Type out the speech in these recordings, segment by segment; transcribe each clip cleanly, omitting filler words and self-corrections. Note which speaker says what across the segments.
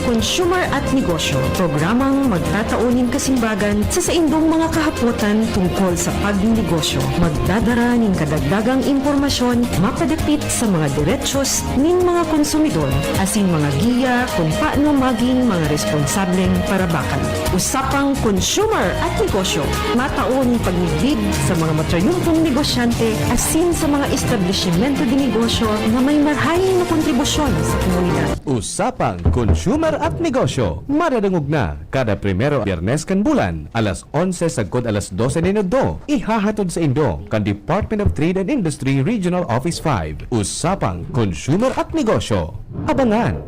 Speaker 1: Consumer at Negosyo, programang magtataunin kasimbagan sa saindong mga kahapotan tungkol sa pagnegosyo. Magdadara ning kadagdagang impormasyon mapadapit sa mga diretsyon ning mga konsumidor asin mga giya kung paano maging mga responsableng parabakan. Usapang Consumer at Negosyo, mataon pagnigbig sa mga matrayumpong negosyante asin sa mga establishmento di negosyo na may marhaing na kontribusyon sa komunidad.
Speaker 2: Usapang Consumer at Negosyo, maradangog na kada primero Biyernes kan bulan, alas 11 sagkod alas 12 minuto, ihahatod sa Indo kan Department of Trade and Industry Regional Office 5. Usapang Consumer at Negosyo. Abangan!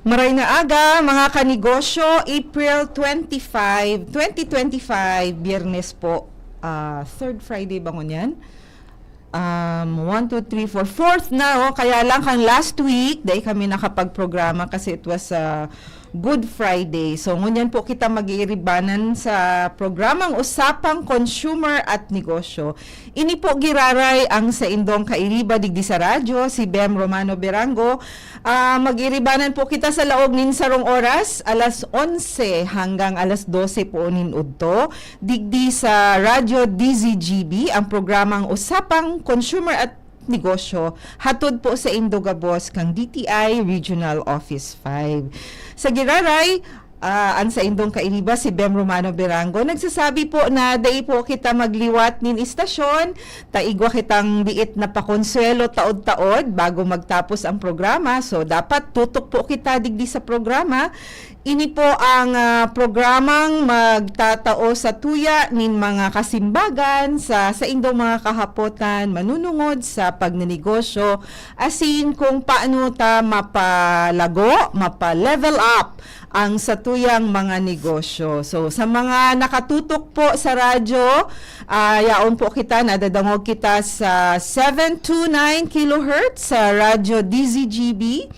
Speaker 3: Maray na aga, mga kanegosyo, April 25, 2025, Biyernes po. Third Friday ba ngon yan? 1, 2, 3, 4, fourth na, kaya lang kang last week, dahil kami nakapag-programa kasi it was Good Friday. So, ngunyan po kita mag-iiribanan sa programang Usapang Consumer at Negosyo. Ini po giraray ang sa indong kairiba digdi sa radyo, si Bem Romano Berango. Mag-iiribanan po kita sa laog nin sarong oras, alas 11 hanggang alas 12 po nin udto. Digdi sa radyo DZGB, ang programang Usapang Consumer at Negosyo, hatod po sa Indogabos kang DTI Regional Office 5. Sa giraray, ang sa indong kairiba si Bem Romano Berango nagsasabi po na day po kita magliwat nin istasyon, taigwa kitang diit na pakonsuelo taod-taod bago magtapos ang programa. So dapat tutok po kita digdi sa programa. Ini po ang programang magtatao sa tuya nin mga kasimbagan sa indong mga kahapotan manunungod sa pagnenegosyo asin kung paano ta mapalago, mapa-level up ang sa tuyang mga negosyo. So sa mga nakatutok po sa radyo, yaon po kita, nadadangog kita sa 729 kHz sa radyo DZGB.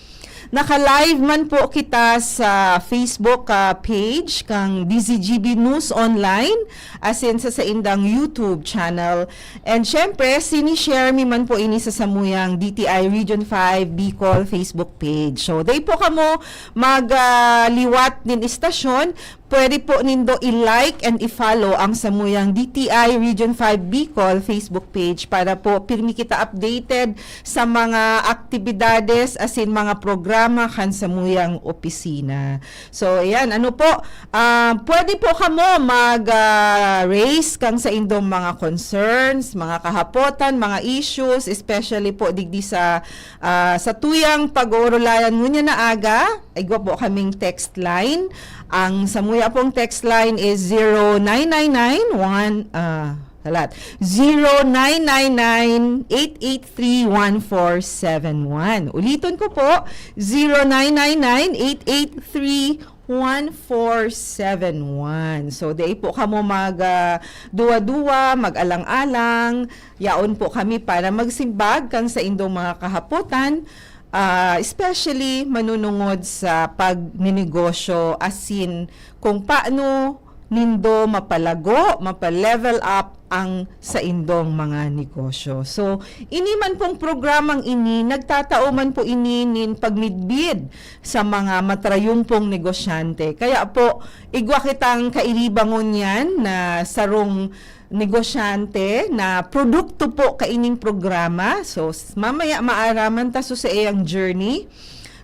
Speaker 3: Naka-live man po kita sa Facebook page kang DZGB News Online asin sa indang YouTube channel. And syempre, sinishare mi man po ini sa samuyang DTI Region 5 Bicol Facebook page. So, day po kamo magliwat din istasyon. Pwede po nindo i-like and i-follow ang samuyang DTI Region 5 Bicol Facebook page para po pirmi kita updated sa mga aktibidades asin mga programa kan samuyang opisina. So, ayan, ano po, pwede po kamo mag-raise kang sa indong mga concerns, mga kahapotan, mga issues, especially po digdi sa tuyang pag-uurulayan ngunya na aga, ay po kaming text line. Ang samuya pong text line is 0999-883-1471. Ulitin ko po, 0999-883-1471. So, day po kamo mag-duwa-duwa, mag-alang-alang, yaon po kami para magsimbag kang sa indong mga kahapotan, especially manunungod sa pagninegosyo asin kung paano nindo mapalago, mapa-level up ang sa indong mga negosyo. So, ini man pong programang ini, nagtatao man po ini nin pagmidbid sa mga matrayumpong negosyante. Kaya po, igwa kitang kairibangon yan na sarong negosyante na produkto po kaining programa. So, mamaya maaraman ta sa iyang journey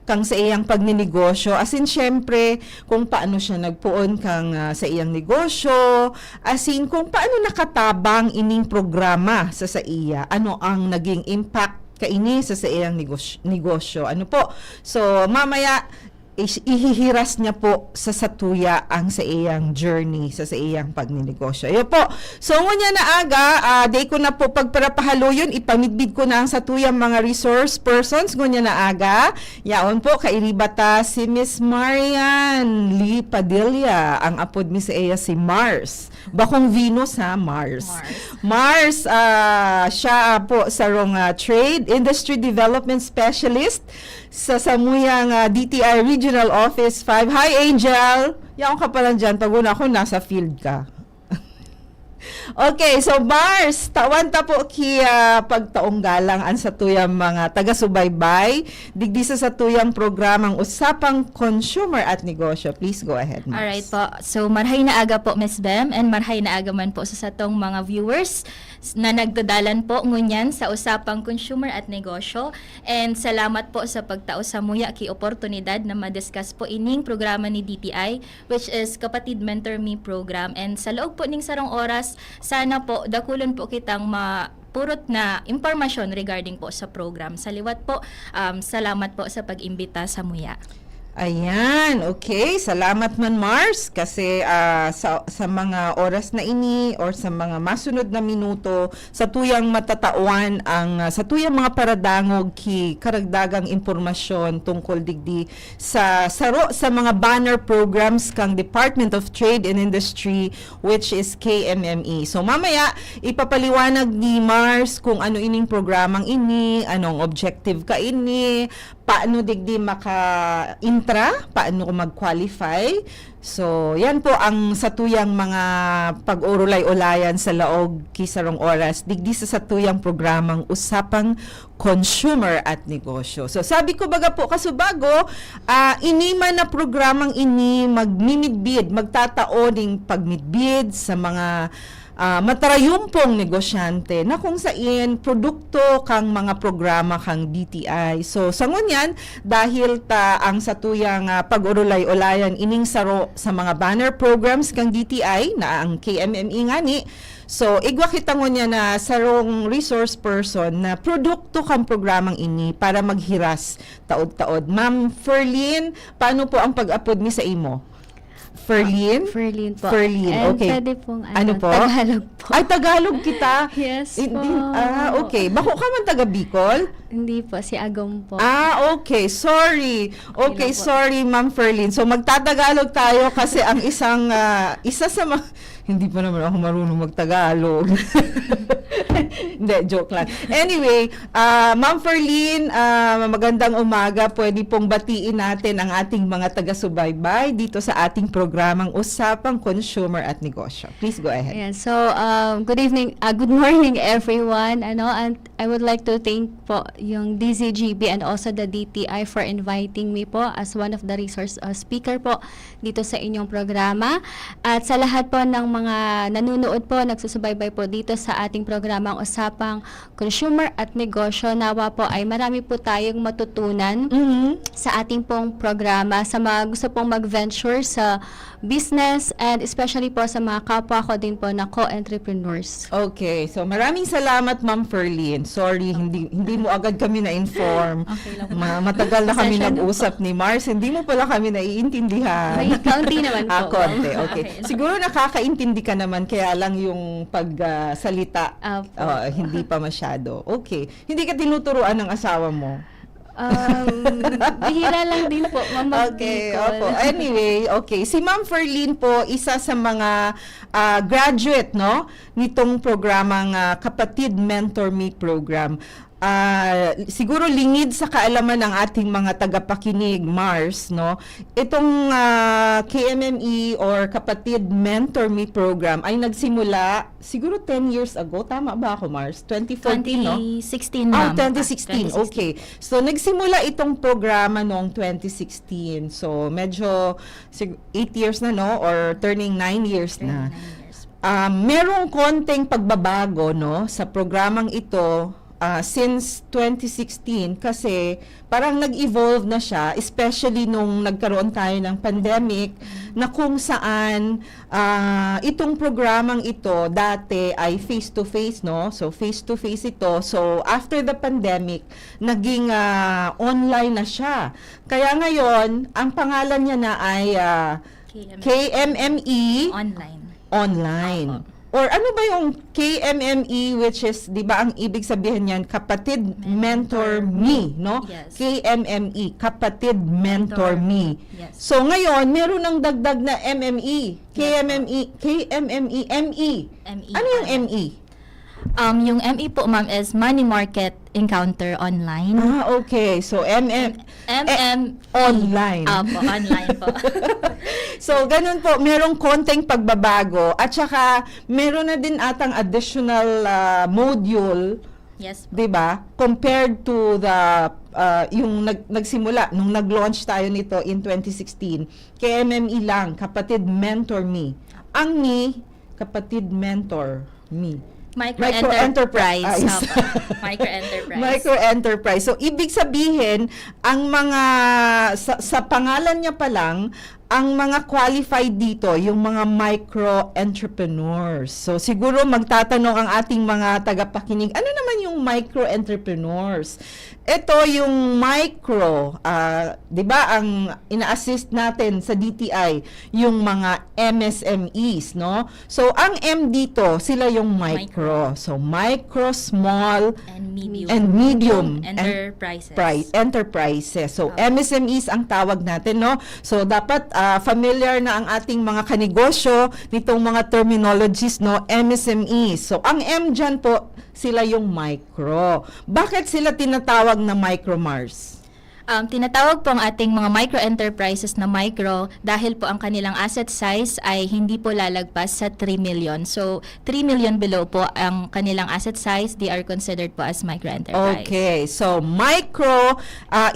Speaker 3: kang sa iyang pagninegosyo. Asin, syempre, kung paano siya nagpuon kang sa iyang negosyo. Asin, kung paano nakatabang ining programa sa iya. Ano ang naging impact kaini sa iyang negosyo. Ano po? So, mamaya, ihihiras niya po sa satuya ang sa iyang journey, sa iyang pagninegosyo. Ayo po. So, ngunya na aga, day ko na po pagparapahaluyon, ipamidbid ko na ang satuyang mga resource persons, ngunya na aga. Yaon po, kairibata si Miss Marian Lee Padilla, ang apod mi sa iya si Mars. Bakong Venus ha, Mars. Mars, siya po sarong Trade Industry Development Specialist sa samuyang DTI Regional Office 5. Hi, Angel! Yaon ka pala dyan. Pag una ako, nasa field ka. Okay, so Mars, tawan ta po kiya pagtaong galang an sa tuyang mga taga-subaybay, digdi sa tuyang programang Usapang Consumer at Negosyo. Please go ahead, Mars.
Speaker 4: Alright po. So, marhay na aga po, Miss Bem, and marhay na aga man po sa satong mga viewers na nagdadalan po ngunyan sa Usapang Consumer at Negosyo. And salamat po sa pagtao sa muya ki oportunidad na madiscuss po ining programa ni DTI, which is Kapatid Mentor Me program. And sa loob po ning sarong oras, sana po dakulon po kitang purot na impormasyon regarding po sa program. Sa liwat po, salamat po sa pag-imbita sa muya.
Speaker 3: Ayan, okay. Salamat man, Mars, kasi sa mga oras na ini or sa mga masunod na minuto, sa tuyang matatawan sa tuyang mga paradangog ki karagdagang impormasyon tungkol digdi sa mga banner programs kang Department of Trade and Industry, which is KMME. So mamaya ipapaliwanag ni Mars kung ano ining programang ini, anong objective ka ini, paano digdi maka-intra, paano ko mag-qualify. So, yan po ang satuyang mga pag-urulay-ulayan sa laog kisarong oras, digdi sa satuyang programang Usapang Consumer at Negosyo. So, sabi ko baga po, kasubago, ini man na programang ini magmimidbid, magtataoning pagmidbid sa mga matarayumpong negosyante na kung saan produkto kang mga programa kang DTI. So, sa ngunyan, dahil ang satuyang pag-urulay-ulayan ining saro sa mga banner programs kang DTI na ang KMME ngani, so, igwa kita ngunya na sarong resource person na produkto kang programang ini para maghiras taod-taod. Ma'am Ferlin, paano po ang pag-upload mi sa imo? Ferlin?
Speaker 5: Ferlin po.
Speaker 3: Ferlin,
Speaker 5: And
Speaker 3: okay.
Speaker 5: pwede pong
Speaker 3: Ano po?
Speaker 5: Tagalog po.
Speaker 3: Ay, Tagalog kita.
Speaker 5: Yes po.
Speaker 3: Okay. Bako ka man taga Bicol?
Speaker 5: Hindi po, si Agong po.
Speaker 3: Okay. Sorry. Okay,
Speaker 5: lang po.
Speaker 3: sorry, Ma'am Ferlin. So, magtatagalog tayo kasi ang isa sa mga... Hindi pa naman ako marunong magtagalog. Hindi, joke lang. Anyway, Ma'am Ferlin, magandang umaga. Pwede pong batiin natin ang ating mga taga-subaybay dito sa ating programang Usapang Consumer at Negosyo. Please go ahead.
Speaker 5: Ayan, so, good evening, good morning everyone. And I would like to thank po yung DZGB and also the DTI for inviting me po as one of the resource speaker po dito sa inyong programa. At sa lahat po ng mga nanonood po, nagsusubaybay po dito sa ating programang Usapang Consumer at Negosyo, nawa po ay marami po tayong matutunan sa ating pong programa, sa mga gusto pong mag-venture sa business and especially po sa mga kapwa ko din po na co-entrepreneurs.
Speaker 3: Okay, so maraming salamat, Ma'am Ferlin. Sorry, hindi mo agad kami na-inform.
Speaker 4: Okay lang po.
Speaker 3: Matagal na kami
Speaker 5: Pasensya na
Speaker 3: nag-usap ni Mars. Hindi mo pala kami naiintindihan.
Speaker 5: May kaunti naman po.
Speaker 3: Konti, okay.
Speaker 4: Okay.
Speaker 3: Siguro nakakaintindi ka naman, kaya lang yung pagsalita
Speaker 5: Opo.
Speaker 3: hindi pa masyado. Okay. Hindi ka tinuturuan ng asawa mo?
Speaker 5: Bihira lang din po, Ma'am
Speaker 3: Okay,
Speaker 5: Bicol.
Speaker 3: opo. Anyway, okay. Si Ma'am Ferlin po, isa sa mga graduate, no, nitong programang Kapatid Mentor Me program. Siguro lingid sa kaalaman ng ating mga tagapakinig, Mars, no? Itong KMME or Kapatid Mentor Me program ay nagsimula siguro 10 years ago. Tama ba ako, Mars? 2014, no?
Speaker 4: 2016, ma'am.
Speaker 3: 2016. Okay. So, nagsimula itong programa noong 2016. So, medyo 8 years na, no? Or turning 9 years na.
Speaker 4: 9 years.
Speaker 3: Merong konting pagbabago, no? Sa programang ito, since 2016 kasi parang nag-evolve na siya, especially nung nagkaroon tayo ng pandemic, na kung saan itong programang ito dati ay face-to-face, no? So, face-to-face ito. So, after the pandemic, naging online na siya. Kaya ngayon, ang pangalan niya na ay KMME
Speaker 4: Online.
Speaker 3: Or ano ba yung KMME, which is, di ba ang ibig sabihin niyan, Kapatid Mentor Me, no?
Speaker 4: Yes.
Speaker 3: KMME, Kapatid Mentor Me.
Speaker 4: Yes.
Speaker 3: So ngayon, meron ng dagdag na MME, KMME, ME.
Speaker 4: ME.
Speaker 3: Ano yung ME?
Speaker 4: Yung ME po, ma'am, is Money Market encounter online.
Speaker 3: Okay. So, online.
Speaker 4: Opo, online po.
Speaker 3: So, ganun po, merong konting pagbabago at saka meron na din atang additional module,
Speaker 4: Yes po.
Speaker 3: 'di ba? Compared to the yung nagsimula nung nag-launch tayo nito in 2016. KMME lang, Kapatid Mentor Me. Ang me, Kapatid Mentor Me.
Speaker 4: Micro-enterprise.
Speaker 3: Micro-enterprise.
Speaker 4: Opo. Micro-enterprise.
Speaker 3: Micro-enterprise. So, ibig sabihin, ang mga, sa pangalan niya pa lang, ang mga qualified dito, yung mga micro-entrepreneurs. So, siguro magtatanong ang ating mga tagapakinig, ano naman yung micro-entrepreneurs? Ito yung micro, 'di ba, ang ina-assist natin sa DTI yung mga MSMEs, no? So ang M dito, sila yung micro. So micro, small,
Speaker 4: And medium. Enterprises.
Speaker 3: Enterprises. So MSMEs ang tawag natin, no? So dapat familiar na ang ating mga kanegosyo nitong mga terminologies, no? MSMEs. So ang M dyan po, sila yung micro. Bakit sila tinatawag na micro, Mars?
Speaker 4: Tinatawag po ang ating mga micro-enterprises na micro dahil po ang kanilang asset size ay hindi po lalagpas sa 3 million. So, 3 million below po ang kanilang asset size, they are considered po as micro-enterprise.
Speaker 3: Okay. So, micro,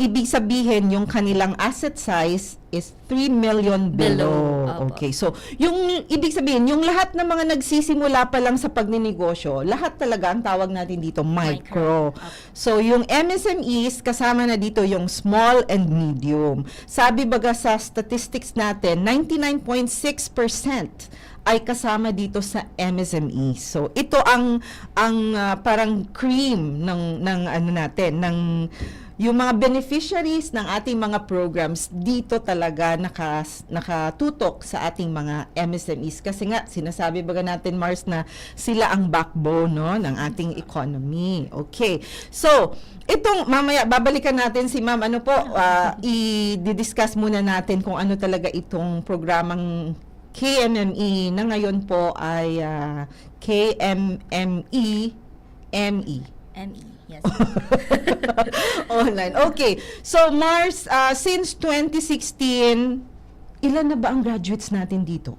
Speaker 3: ibig sabihin yung kanilang asset size is 3 million below.
Speaker 4: Below. Opo.
Speaker 3: Okay. So, yung ibig sabihin, yung lahat ng mga nagsisimula pa lang sa pagninegosyo, lahat talaga ang tawag natin dito micro.
Speaker 4: Opo.
Speaker 3: So, yung MSMEs, kasama na dito yung small and medium. Sabi baga sa statistics natin, 99.6% ay kasama dito sa MSME. So ito ang parang cream ng ano natin, ng yung mga beneficiaries ng ating mga programs dito talaga nakatutok sa ating mga MSMEs kasi nga sinasabi baga natin, Mars, na sila ang backbone, no, ng ating economy. Okay. So, itong mamaya babalikan natin si Ma'am, ano po, i-discuss muna natin kung ano talaga itong programang KMME na ngayon po ay KMME ME.
Speaker 4: ME, yes.
Speaker 3: Online. Okay. So, Mars, since 2016, ilan na ba ang graduates natin dito?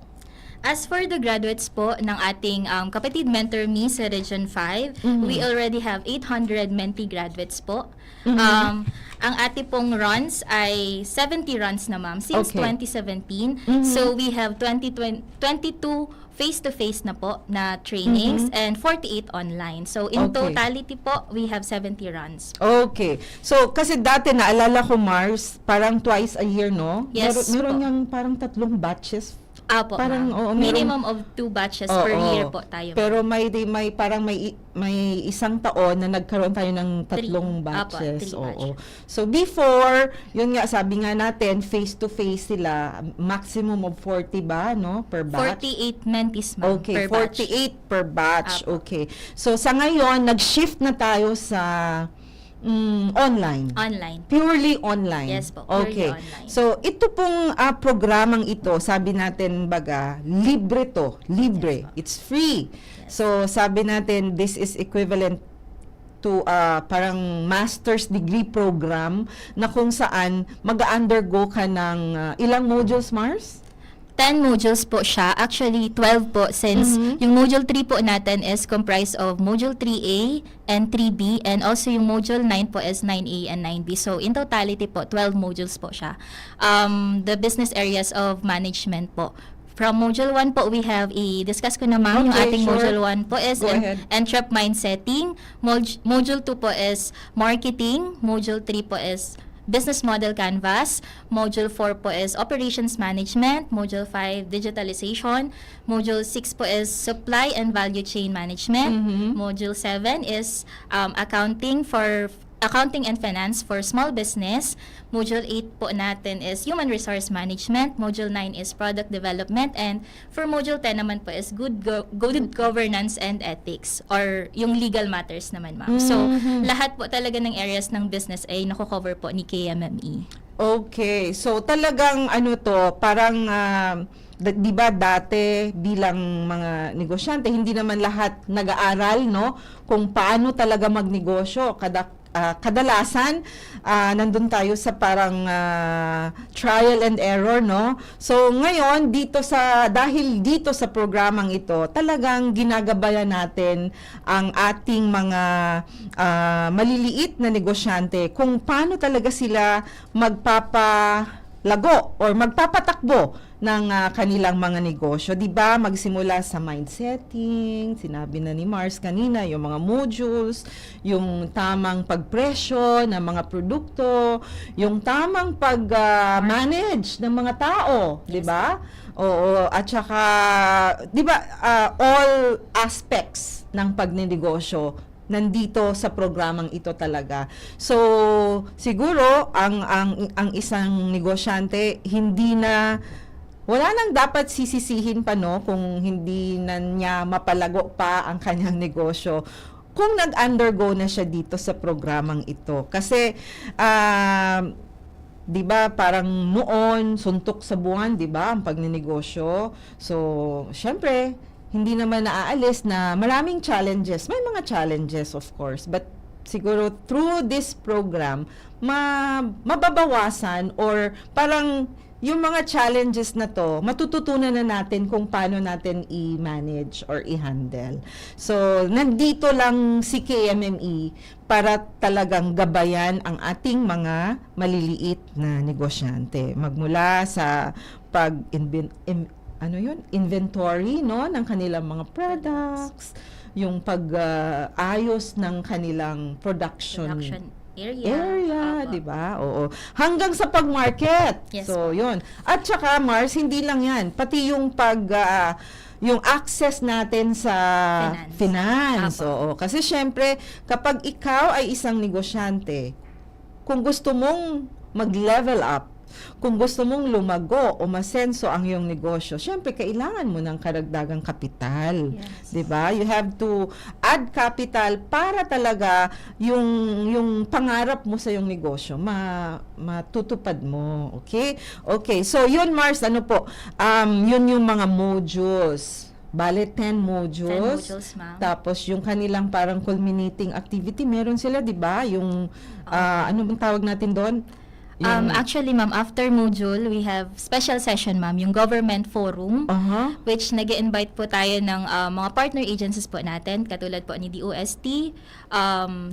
Speaker 4: As for the graduates po ng ating Kapatid Mentor Me sa Region 5, we already have 800 mentee graduates po. Ang ating pong runs ay 70 runs na, ma'am, since
Speaker 3: Okay.
Speaker 4: 2017. So we have 22 face-to-face na po na trainings and 48 online. So in
Speaker 3: Okay.
Speaker 4: totality po, we have 70 runs.
Speaker 3: Okay. So, kasi dati naalala ko, Mars, parang twice a year, no?
Speaker 4: Yes
Speaker 3: Meron
Speaker 4: po.
Speaker 3: yung parang 3 batches.
Speaker 4: Apo,
Speaker 3: Parang,
Speaker 4: ma'am.
Speaker 3: oo, meron-
Speaker 4: Minimum of 2 batches per
Speaker 3: Oo.
Speaker 4: year po tayo.
Speaker 3: Pero may parang may isang taon na nagkaroon tayo ng 3 batches.
Speaker 4: 3
Speaker 3: Oo. So before, yun nga sabi nga natin, face to face sila, maximum of 40 ba, no, per batch?
Speaker 4: 48 mentees, ma'am,
Speaker 3: Okay,
Speaker 4: per batch.
Speaker 3: 48 per batch.
Speaker 4: Apo.
Speaker 3: Okay. So sa ngayon, nag-shift na tayo sa online.
Speaker 4: Online.
Speaker 3: Purely online.
Speaker 4: Yes po, purely
Speaker 3: Okay.
Speaker 4: online.
Speaker 3: So, ito pong programang ito, sabi natin baga, libre to. Libre.
Speaker 4: Yes po.
Speaker 3: It's free.
Speaker 4: Yes.
Speaker 3: So, sabi natin, this is equivalent to parang master's degree program na kung saan mag-undergo ka ng ilang modules, Mars?
Speaker 4: 10 modules po siya. Actually, 12 po since yung Module 3 po natin is comprised of Module 3A and 3B and also yung Module 9 po is 9A and 9B. So, in totality po, 12 modules po siya. The business areas of management po. From Module 1 po, we have i-discuss ko na, ma'am. Yung
Speaker 3: Okay,
Speaker 4: ating
Speaker 3: sure.
Speaker 4: Module 1 po is
Speaker 3: Go ahead.
Speaker 4: Entrep Mindsetting. Module 2 po is Marketing. Module 3 po is Business Model Canvas. Module 4 po is Operations Management. Module 5, Digitalization. Module 6 po is Supply and Value Chain Management. Module 7 is Accounting and Finance for Small Business. Module 8 po natin is Human Resource Management. Module 9 is Product Development. And for Module 10 naman po is Good Governance and Ethics or yung legal matters naman, ma'am. So, lahat po talaga ng areas ng business ay nako-cover po ni KMME.
Speaker 3: Okay. So talagang ano to, parang di ba dati bilang mga negosyante, hindi naman lahat nag-aaral, no, kung paano talaga magnegosyo. Kadalasan nandun tayo sa parang trial and error, no? So ngayon dahil dito sa programang ito, talagang ginagabayan natin ang ating mga maliliit na negosyante kung paano talaga sila magpapalago or magpapatakbo ng kanilang mga negosyo. 'Di ba? Magsimula sa mindsetting, sinabi na ni Mars kanina, yung mga modules, yung tamang pagpresyo ng mga produkto, yung tamang pag-manage ng mga tao, 'di ba? Oo, at saka 'di ba all aspects ng pagnenegosyo nandito sa programang ito talaga. So, siguro ang isang negosyante wala nang dapat sisisihin pa, no, kung hindi na niya mapalago pa ang kanyang negosyo kung nag-undergo na siya dito sa programang ito. Kasi 'di ba, parang noon suntok sa buwan, 'di ba, ang pagnenegosyo. So, syempre, hindi naman naaalis na maraming challenges. May mga challenges, of course, but siguro through this program mababawasan or parang yung mga challenges na to, matututunan na natin kung paano natin i-manage or i-handle. So, nandito lang si KMME para talagang gabayan ang ating mga maliliit na negosyante. Magmula sa inventory, no, ng kanilang mga products, yung pag-ayos ng kanilang production area,
Speaker 4: Opo.
Speaker 3: 'di ba? Oo. Hanggang sa pag-market.
Speaker 4: Yes,
Speaker 3: So,
Speaker 4: po.
Speaker 3: 'yun. At saka Mars, hindi lang 'yan, pati yung yung access natin sa finance.
Speaker 4: Opo.
Speaker 3: Oo. Kasi syempre, kapag ikaw ay isang negosyante, kung gusto mong mag-level up, kung gusto mong lumago o masenso ang iyong negosyo, syempre kailangan mo ng karagdagang kapital.
Speaker 4: Yes.
Speaker 3: 'Di ba? You have to add capital para talaga yung pangarap mo sa iyong negosyo matutupad mo. Okay? Okay. So, yun Mars, ano po? Yun yung mga modules. Bale, 10 modules.
Speaker 4: 10 modules, ma'am.
Speaker 3: Tapos, yung kanilang parang culminating activity, meron sila, 'di ba? Yung ano bang tawag natin doon?
Speaker 4: Actually, ma'am, after module, we have special session, ma'am, yung government forum, which nag-invite po tayo ng mga partner agencies po natin, katulad po ni DOST,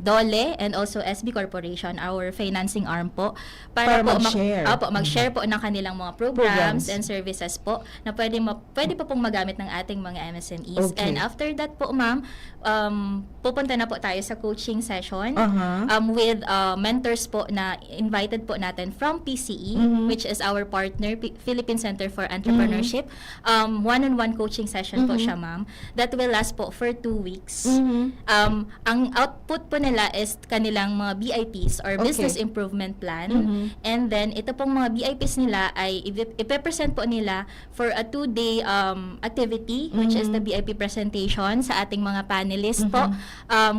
Speaker 4: DOLE, and also SB Corporation, our financing arm po,
Speaker 3: Para
Speaker 4: po
Speaker 3: mag-share.
Speaker 4: mag-share po ng kanilang mga programs and services po na pwede po pong magamit ng ating mga MSMEs.
Speaker 3: Okay.
Speaker 4: And after that po, ma'am, pupunta na po tayo sa coaching session with mentors po na invited po natin from PCE, which is our partner, Philippine Center for Entrepreneurship. One-on-one coaching session po siya, ma'am. That will last po for 2 weeks. Ang output po nila is kanilang mga BIPs or Business Improvement Plan. And then, ito pong mga BIPs nila ay ipe-present po nila for a 2-day activity, which is the BIP presentation sa ating mga panelists po.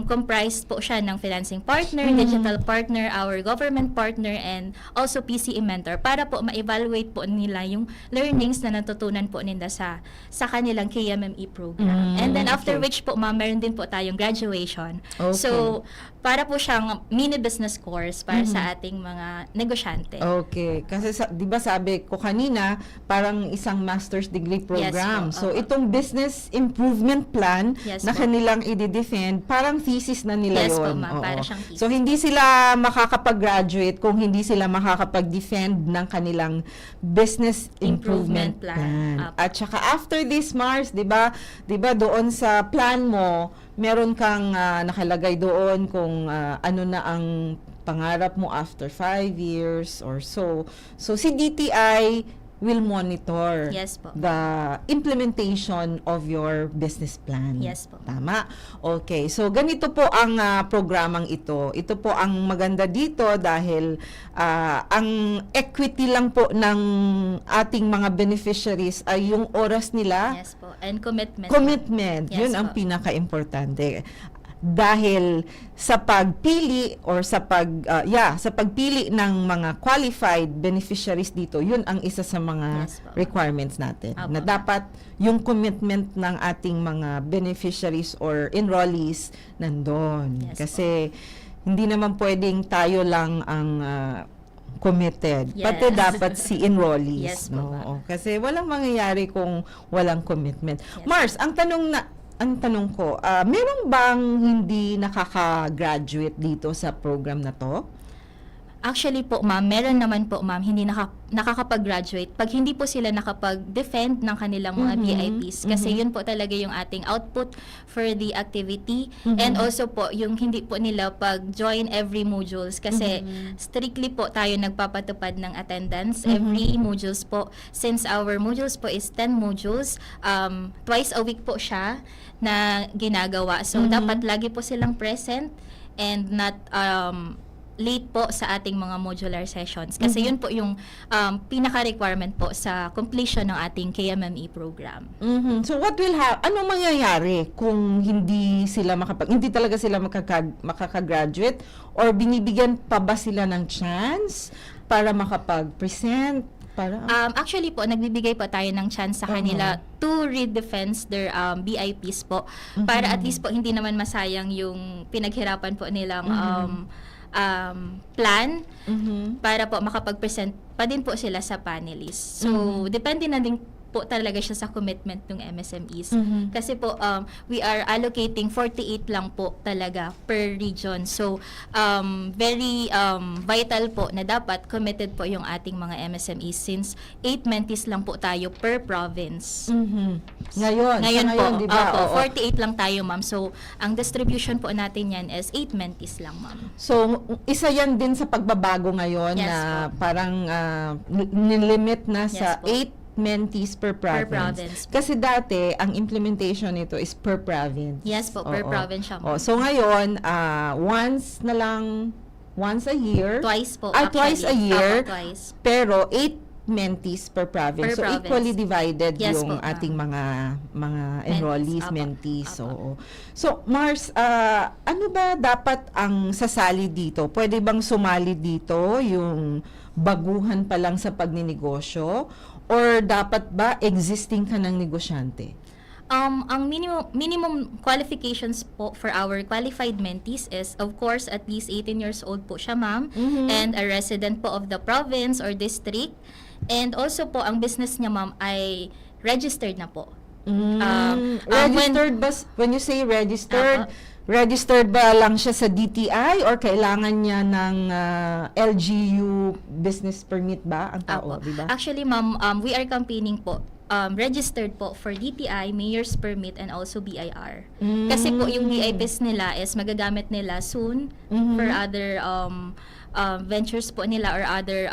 Speaker 4: Comprised po siya ng financing partner, digital partner, our government partner, and also PCE mentor para po ma-evaluate po nila yung learnings na natutunan po nila sa kanilang KMME program. And then after which po, ma'am, meron din po tayong graduation.
Speaker 3: Okay.
Speaker 4: So, para po siyang mini business course para sa ating mga negosyante.
Speaker 3: Okay. Kasi 'di ba sabi ko kanina, parang isang master's degree program.
Speaker 4: Yes po,
Speaker 3: So
Speaker 4: opo.
Speaker 3: itong business improvement plan
Speaker 4: Yes
Speaker 3: na
Speaker 4: po.
Speaker 3: kanilang i-defend, parang thesis na nila
Speaker 4: Yes po,
Speaker 3: yon.
Speaker 4: ma'am. Para siyang thesis.
Speaker 3: So hindi sila makakapag-graduate kung hindi sila makakapag-defend ng kanilang business improvement
Speaker 4: Improvement plan.
Speaker 3: plan.
Speaker 4: Opo.
Speaker 3: At saka after this, Mars, 'di ba doon sa plan mo, meron kang nakalagay doon kung ano na ang pangarap mo after 5 years or so. So si DTI will monitor
Speaker 4: Yes po.
Speaker 3: the implementation of your business plan.
Speaker 4: Yes po.
Speaker 3: Tama? Okay. So, ganito po ang programang ito. Ito po ang maganda dito dahil ang equity lang po ng ating mga beneficiaries ay yung oras nila.
Speaker 4: Yes po. And commitment.
Speaker 3: Commitment.
Speaker 4: Yes
Speaker 3: Yun ang
Speaker 4: po.
Speaker 3: pinaka-importante. dahil sa pagpili or sa pagpili ng mga qualified beneficiaries dito, yun ang isa sa mga
Speaker 4: Yes po.
Speaker 3: requirements natin.
Speaker 4: Apo.
Speaker 3: Na dapat yung commitment ng ating mga beneficiaries or enrollees nandun.
Speaker 4: Yes
Speaker 3: Kasi hindi naman pwedeng tayo lang ang committed.
Speaker 4: Yes.
Speaker 3: Pati dapat si enrollees.
Speaker 4: Yes po,
Speaker 3: no?
Speaker 4: ma'am.
Speaker 3: Kasi walang mangyayari kung walang commitment.
Speaker 4: Yes.
Speaker 3: Mars, ang tanong ko, meron bang hindi nakaka-graduate dito sa program na to?
Speaker 4: Actually po, ma'am, meron naman po, ma'am, hindi nakakapag-graduate pag hindi po sila nakapag-defend ng kanilang mga VIPs. Kasi yun po talaga yung ating output for the activity. And also po, yung hindi po nila pag-join every modules. Kasi strictly po tayo nagpapatupad ng attendance every modules po. Since our modules po is 10 modules, twice a week po siya na ginagawa. So, dapat lagi po silang present and not late po sa ating mga modular sessions. Kasi yun po yung pinaka-requirement po sa completion ng ating KMME program.
Speaker 3: So what will anong mangyayari kung hindi talaga sila makaka-graduate, or binibigyan pa ba sila ng chance para makapag-present?
Speaker 4: Actually po, nagbibigay po tayo ng chance sa kanila to redefense their BIPs po. Para at least po hindi naman masayang yung pinaghirapan po nilang plan para po makapag-present pa din po sila sa panelists. So, depende na din po talaga siya sa commitment ng MSMEs. Kasi po, we are allocating 48 lang po talaga per region. So, very vital po na dapat committed po yung ating mga MSMEs since 8 mentees lang po tayo per province.
Speaker 3: Ngayon
Speaker 4: po,
Speaker 3: di ba?
Speaker 4: opo,
Speaker 3: Oo.
Speaker 4: 48 lang tayo, ma'am. So, ang distribution po natin yan is 8 mentees lang, ma'am.
Speaker 3: So, isa yan din sa pagbabago ngayon
Speaker 4: Yes
Speaker 3: na
Speaker 4: po.
Speaker 3: parang nilimit na
Speaker 4: Yes
Speaker 3: sa
Speaker 4: po.
Speaker 3: 8 mentees per province.
Speaker 4: province po.
Speaker 3: Kasi dati, ang implementation nito is per province.
Speaker 4: Yes po, per
Speaker 3: Oo.
Speaker 4: province siya, ma'am.
Speaker 3: So ngayon, once a year.
Speaker 4: Twice po,
Speaker 3: Twice a
Speaker 4: actually.
Speaker 3: year.
Speaker 4: Opo, twice.
Speaker 3: Pero 8 mentees per province.
Speaker 4: Per
Speaker 3: So
Speaker 4: province.
Speaker 3: equally divided
Speaker 4: Yes
Speaker 3: yung
Speaker 4: po,
Speaker 3: ating mga enrollees,
Speaker 4: Apo,
Speaker 3: mentees.
Speaker 4: apo.
Speaker 3: Oo. So Mars, ano ba dapat ang sasali dito? Pwede bang sumali dito yung baguhan pa lang sa pagninegosyo, or dapat ba existing ka ng negosyante?
Speaker 4: Ang minimum qualifications po for our qualified mentees is, of course, at least 18 years old po siya, ma'am, and a resident po of the province or district. And also po, ang business niya, ma'am, ay registered na po.
Speaker 3: Registered ba? When you say registered, registered ba lang siya sa DTI, or kailangan niya ng LGU business permit ba ang tao,
Speaker 4: Apo.
Speaker 3: di ba?
Speaker 4: Actually, ma'am, we are campaigning po. Registered po for DTI, Mayor's Permit, and also BIR. Kasi po yung VIPs nila is magagamit nila soon for other ventures po nila or other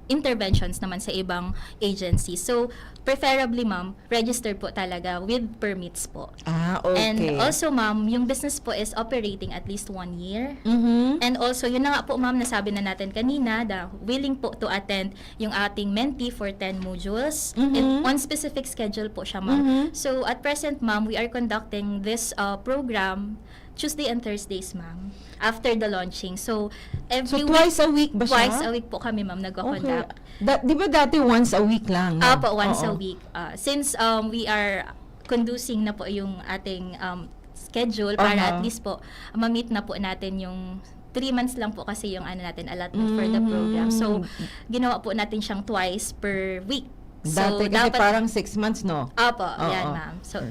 Speaker 4: interventions naman sa ibang agencies. So, preferably, ma'am, registered po talaga with permits po.
Speaker 3: Okay.
Speaker 4: And also, ma'am, yung business po is operating at least 1 year. And also, yun na nga po, ma'am, nasabi na natin kanina na willing po to attend yung ating mentee for 10 modules. And on specific schedule po siya, ma'am. So, at present, ma'am, we are conducting this program Tuesday and Thursdays, ma'am, after the launching. So, every
Speaker 3: twice a week ba siya?
Speaker 4: Twice a week po kami, ma'am,
Speaker 3: Okay.
Speaker 4: nag-conduct.
Speaker 3: Di ba dati once a week lang? No?
Speaker 4: Apo, once a
Speaker 3: Oo.
Speaker 4: week. Since we are conducing na po yung ating schedule para at least po ma-meet na po natin yung 3 months lang po kasi yung natin allotment for the program. So, ginawa po natin siyang twice per week. So,
Speaker 3: Dati kasi parang 6 months, no?
Speaker 4: Apo,
Speaker 3: Oo.
Speaker 4: yan, ma'am. So,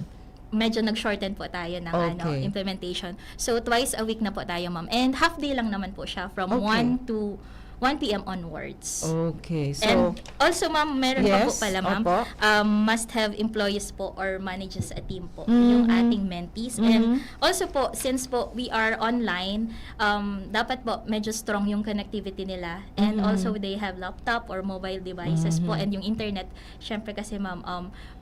Speaker 4: medyo nag-shorten po tayo ng
Speaker 3: Okay.
Speaker 4: implementation. So, twice a week na po tayo, ma'am. And half day lang naman po siya from
Speaker 3: Okay.
Speaker 4: 1 to 1 p.m. onwards.
Speaker 3: Okay. So,
Speaker 4: And also, ma'am, meron pa po
Speaker 3: Yes,
Speaker 4: pala, ma'am,
Speaker 3: opo.
Speaker 4: must have employees po or manages a team po, yung ating mentees. And also po, since po we are online, dapat po medyo strong yung connectivity nila. And also, they have laptop or mobile devices po. And yung internet, syempre kasi, ma'am,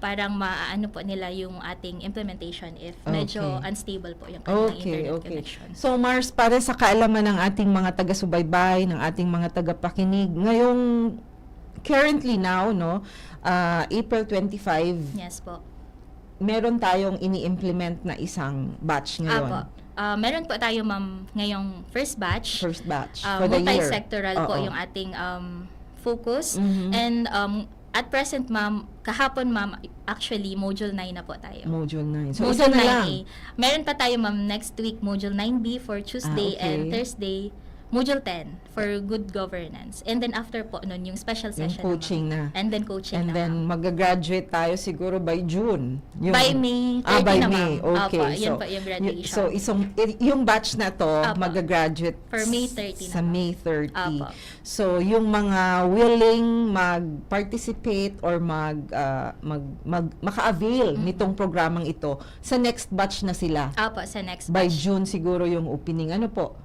Speaker 4: parang maaano po nila yung ating implementation if medyo
Speaker 3: Okay.
Speaker 4: unstable po yung kanilang
Speaker 3: okay,
Speaker 4: internet
Speaker 3: okay.
Speaker 4: connection.
Speaker 3: So Mars, para sa kaalaman ng ating mga taga-subaybay, ng ating mga tagapakinig, ngayong currently now, no, April 25,
Speaker 4: Yes po.
Speaker 3: meron tayong ini-implement na isang batch ngayon.
Speaker 4: Apo. Meron po tayo, ma'am, ngayong first batch.
Speaker 3: First batch for the year.
Speaker 4: Multi-sectoral po
Speaker 3: Oo.
Speaker 4: yung ating focus.
Speaker 3: Mhm.
Speaker 4: And at present, ma'am, kahapon, ma'am, actually, Module 9 na po tayo.
Speaker 3: Module 9. So, isa
Speaker 4: Module
Speaker 3: na lang.
Speaker 4: 9A. Meron pa tayo, ma'am, next week, Module 9B for Tuesday
Speaker 3: okay.
Speaker 4: and Thursday. Module 10 for good governance. And then after po nun, yung special
Speaker 3: Yung
Speaker 4: session
Speaker 3: coaching na.
Speaker 4: And then coaching
Speaker 3: And
Speaker 4: na,
Speaker 3: then,
Speaker 4: ma'am.
Speaker 3: mag-graduate tayo siguro by June.
Speaker 4: By May 30
Speaker 3: by
Speaker 4: na,
Speaker 3: May.
Speaker 4: ma'am.
Speaker 3: Okay.
Speaker 4: Opo, yun po yung graduation.
Speaker 3: So, yung batch na to,
Speaker 4: Opo.
Speaker 3: mag-graduate
Speaker 4: For May 30
Speaker 3: sa
Speaker 4: na, ma'am.
Speaker 3: May 30.
Speaker 4: Opo.
Speaker 3: So, yung mga willing mag-participate or maka-avail nitong programang ito, sa next batch na sila.
Speaker 4: Opo, sa next
Speaker 3: By
Speaker 4: batch.
Speaker 3: June siguro yung opening. Ano po?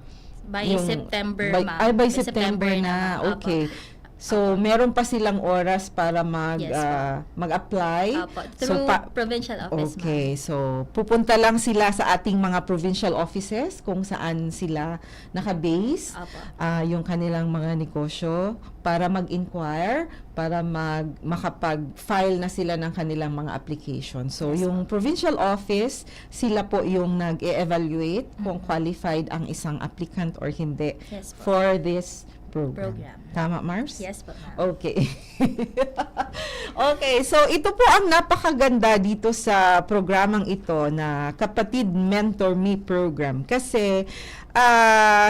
Speaker 4: By
Speaker 3: Yung-
Speaker 4: September,
Speaker 3: by,
Speaker 4: ma'am.
Speaker 3: Ay, by September na.
Speaker 4: ma'am. Opo.
Speaker 3: Okay. So, meron pa silang oras para
Speaker 4: Yes, po.
Speaker 3: mag-apply.
Speaker 4: Opo,
Speaker 3: So,
Speaker 4: through provincial office, ma'am.
Speaker 3: okay. So, pupunta lang sila sa ating mga provincial offices kung saan sila naka-base.
Speaker 4: Opo.
Speaker 3: Yung kanilang mga negosyo para mag-inquire, para makapag-file na sila ng kanilang mga application. So,
Speaker 4: Yes,
Speaker 3: yung provincial office, sila po yung nag-evaluate kung qualified ang isang applicant or hindi
Speaker 4: Yes, po.
Speaker 3: for this program. Tama, Mars?
Speaker 4: Yes po, ma'am.
Speaker 3: Okay. Okay, so ito po ang napakaganda dito sa programang ito na Kapatid Mentor Me program kasi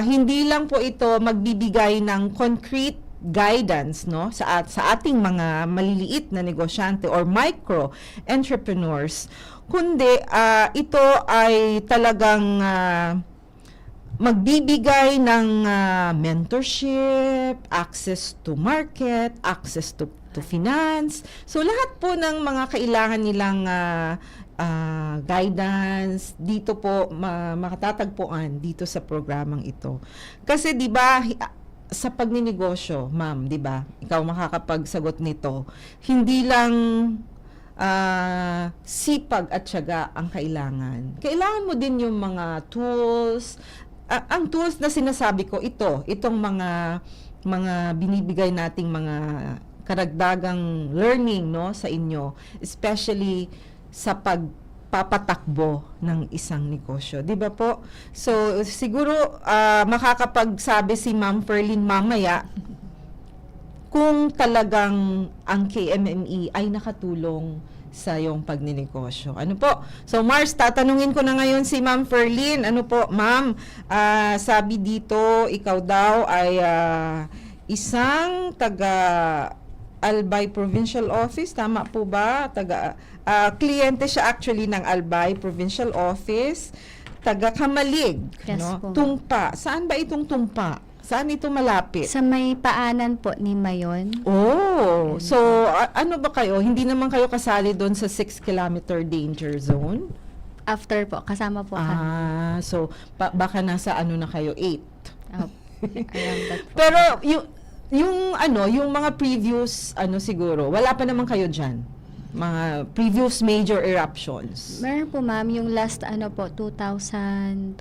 Speaker 3: hindi lang po ito magbibigay ng concrete guidance no sa ating mga maliliit na negosyante or micro entrepreneurs, kundi ito ay talagang magbibigay ng mentorship, access to market, access to finance. So lahat po ng mga kailangan nilang guidance dito po makatatagpuan dito sa programang ito. Kasi 'di ba sa pagninegosyo, ma'am, 'di ba? Ikaw makakapagsagot nito. Hindi lang sipag at tiyaga ang kailangan. Kailangan mo din yung mga tools. Ang tools na sinasabi ko, itong mga binibigay nating mga karagdagang learning no sa inyo, especially sa pagpapatakbo ng isang negosyo. 'Di ba po? So siguro makakapagsabi si Ma'am Ferlyn mamaya kung talagang ang KMME ay nakatulong sa iyong pagninegosyo. Ano po? So Mars, tatanungin ko na ngayon si Ma'am Ferlyn. Ano po, Ma'am? Sabi dito, ikaw daw ay isang taga Albay Provincial Office. Tama po ba? Kliyente siya actually ng Albay Provincial Office. Taga Kamalig.
Speaker 5: Yes
Speaker 3: no?
Speaker 5: po.
Speaker 3: Tumpa. Saan ba itong Tumpa? Saan ito malapit?
Speaker 5: Sa may paanan po ni Mayon.
Speaker 3: Oh, so ano ba kayo? Hindi naman kayo kasali doon sa 6-kilometer danger zone?
Speaker 5: After po, kasama po kami.
Speaker 3: So baka nasa ano na kayo, 8.
Speaker 5: Around that po.
Speaker 3: Pero yung mga previous siguro, wala pa naman kayo diyan. Mga previous major eruptions.
Speaker 5: Meron po ma'am, yung last po, 2020,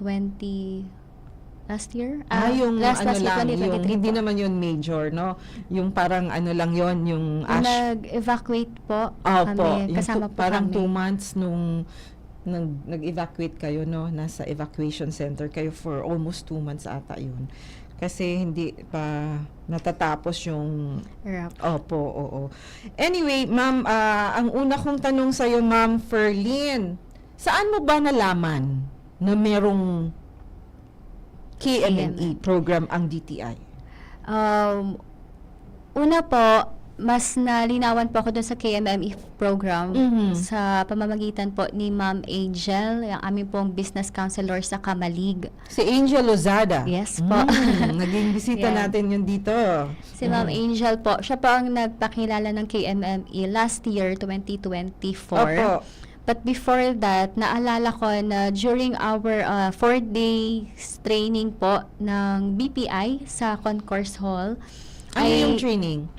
Speaker 5: last year?
Speaker 3: Yung
Speaker 5: last
Speaker 3: ano
Speaker 5: year,
Speaker 3: lang,
Speaker 5: 2023
Speaker 3: yung hindi
Speaker 5: po.
Speaker 3: naman yun major, no? Yung parang ano lang yon, yung ash.
Speaker 5: Nag-evacuate po
Speaker 3: Opo,
Speaker 5: kami,
Speaker 3: yung
Speaker 5: kasama po
Speaker 3: parang
Speaker 5: kami.
Speaker 3: 2 months nung nag-evacuate kayo, no? Nasa evacuation center kayo for almost 2 months ata yun. Kasi hindi pa natatapos yung...
Speaker 5: Erupt.
Speaker 3: Opo, oo. Anyway, ma'am, ang una kong tanong sa'yo, Ma'am Ferlyn, saan mo ba nalaman na merong KMME program ang DTI?
Speaker 5: Una po, mas nalinawan po ako dun sa KMME program
Speaker 3: Mhm.
Speaker 5: sa pamamagitan po ni Ma'am Angel, yung aming pong business counselor sa Kamalig.
Speaker 3: Si Angel Lozada.
Speaker 5: Yes po.
Speaker 3: Naging bisita
Speaker 5: Yeah.
Speaker 3: natin yun dito.
Speaker 5: Si Ma'am Angel po, siya po ang nagpakilala ng KMME last year, 2024.
Speaker 3: Opo.
Speaker 5: But before that, naalala ko na during our 4 training po ng BPI sa Concourse Hall,
Speaker 3: Ano yung training?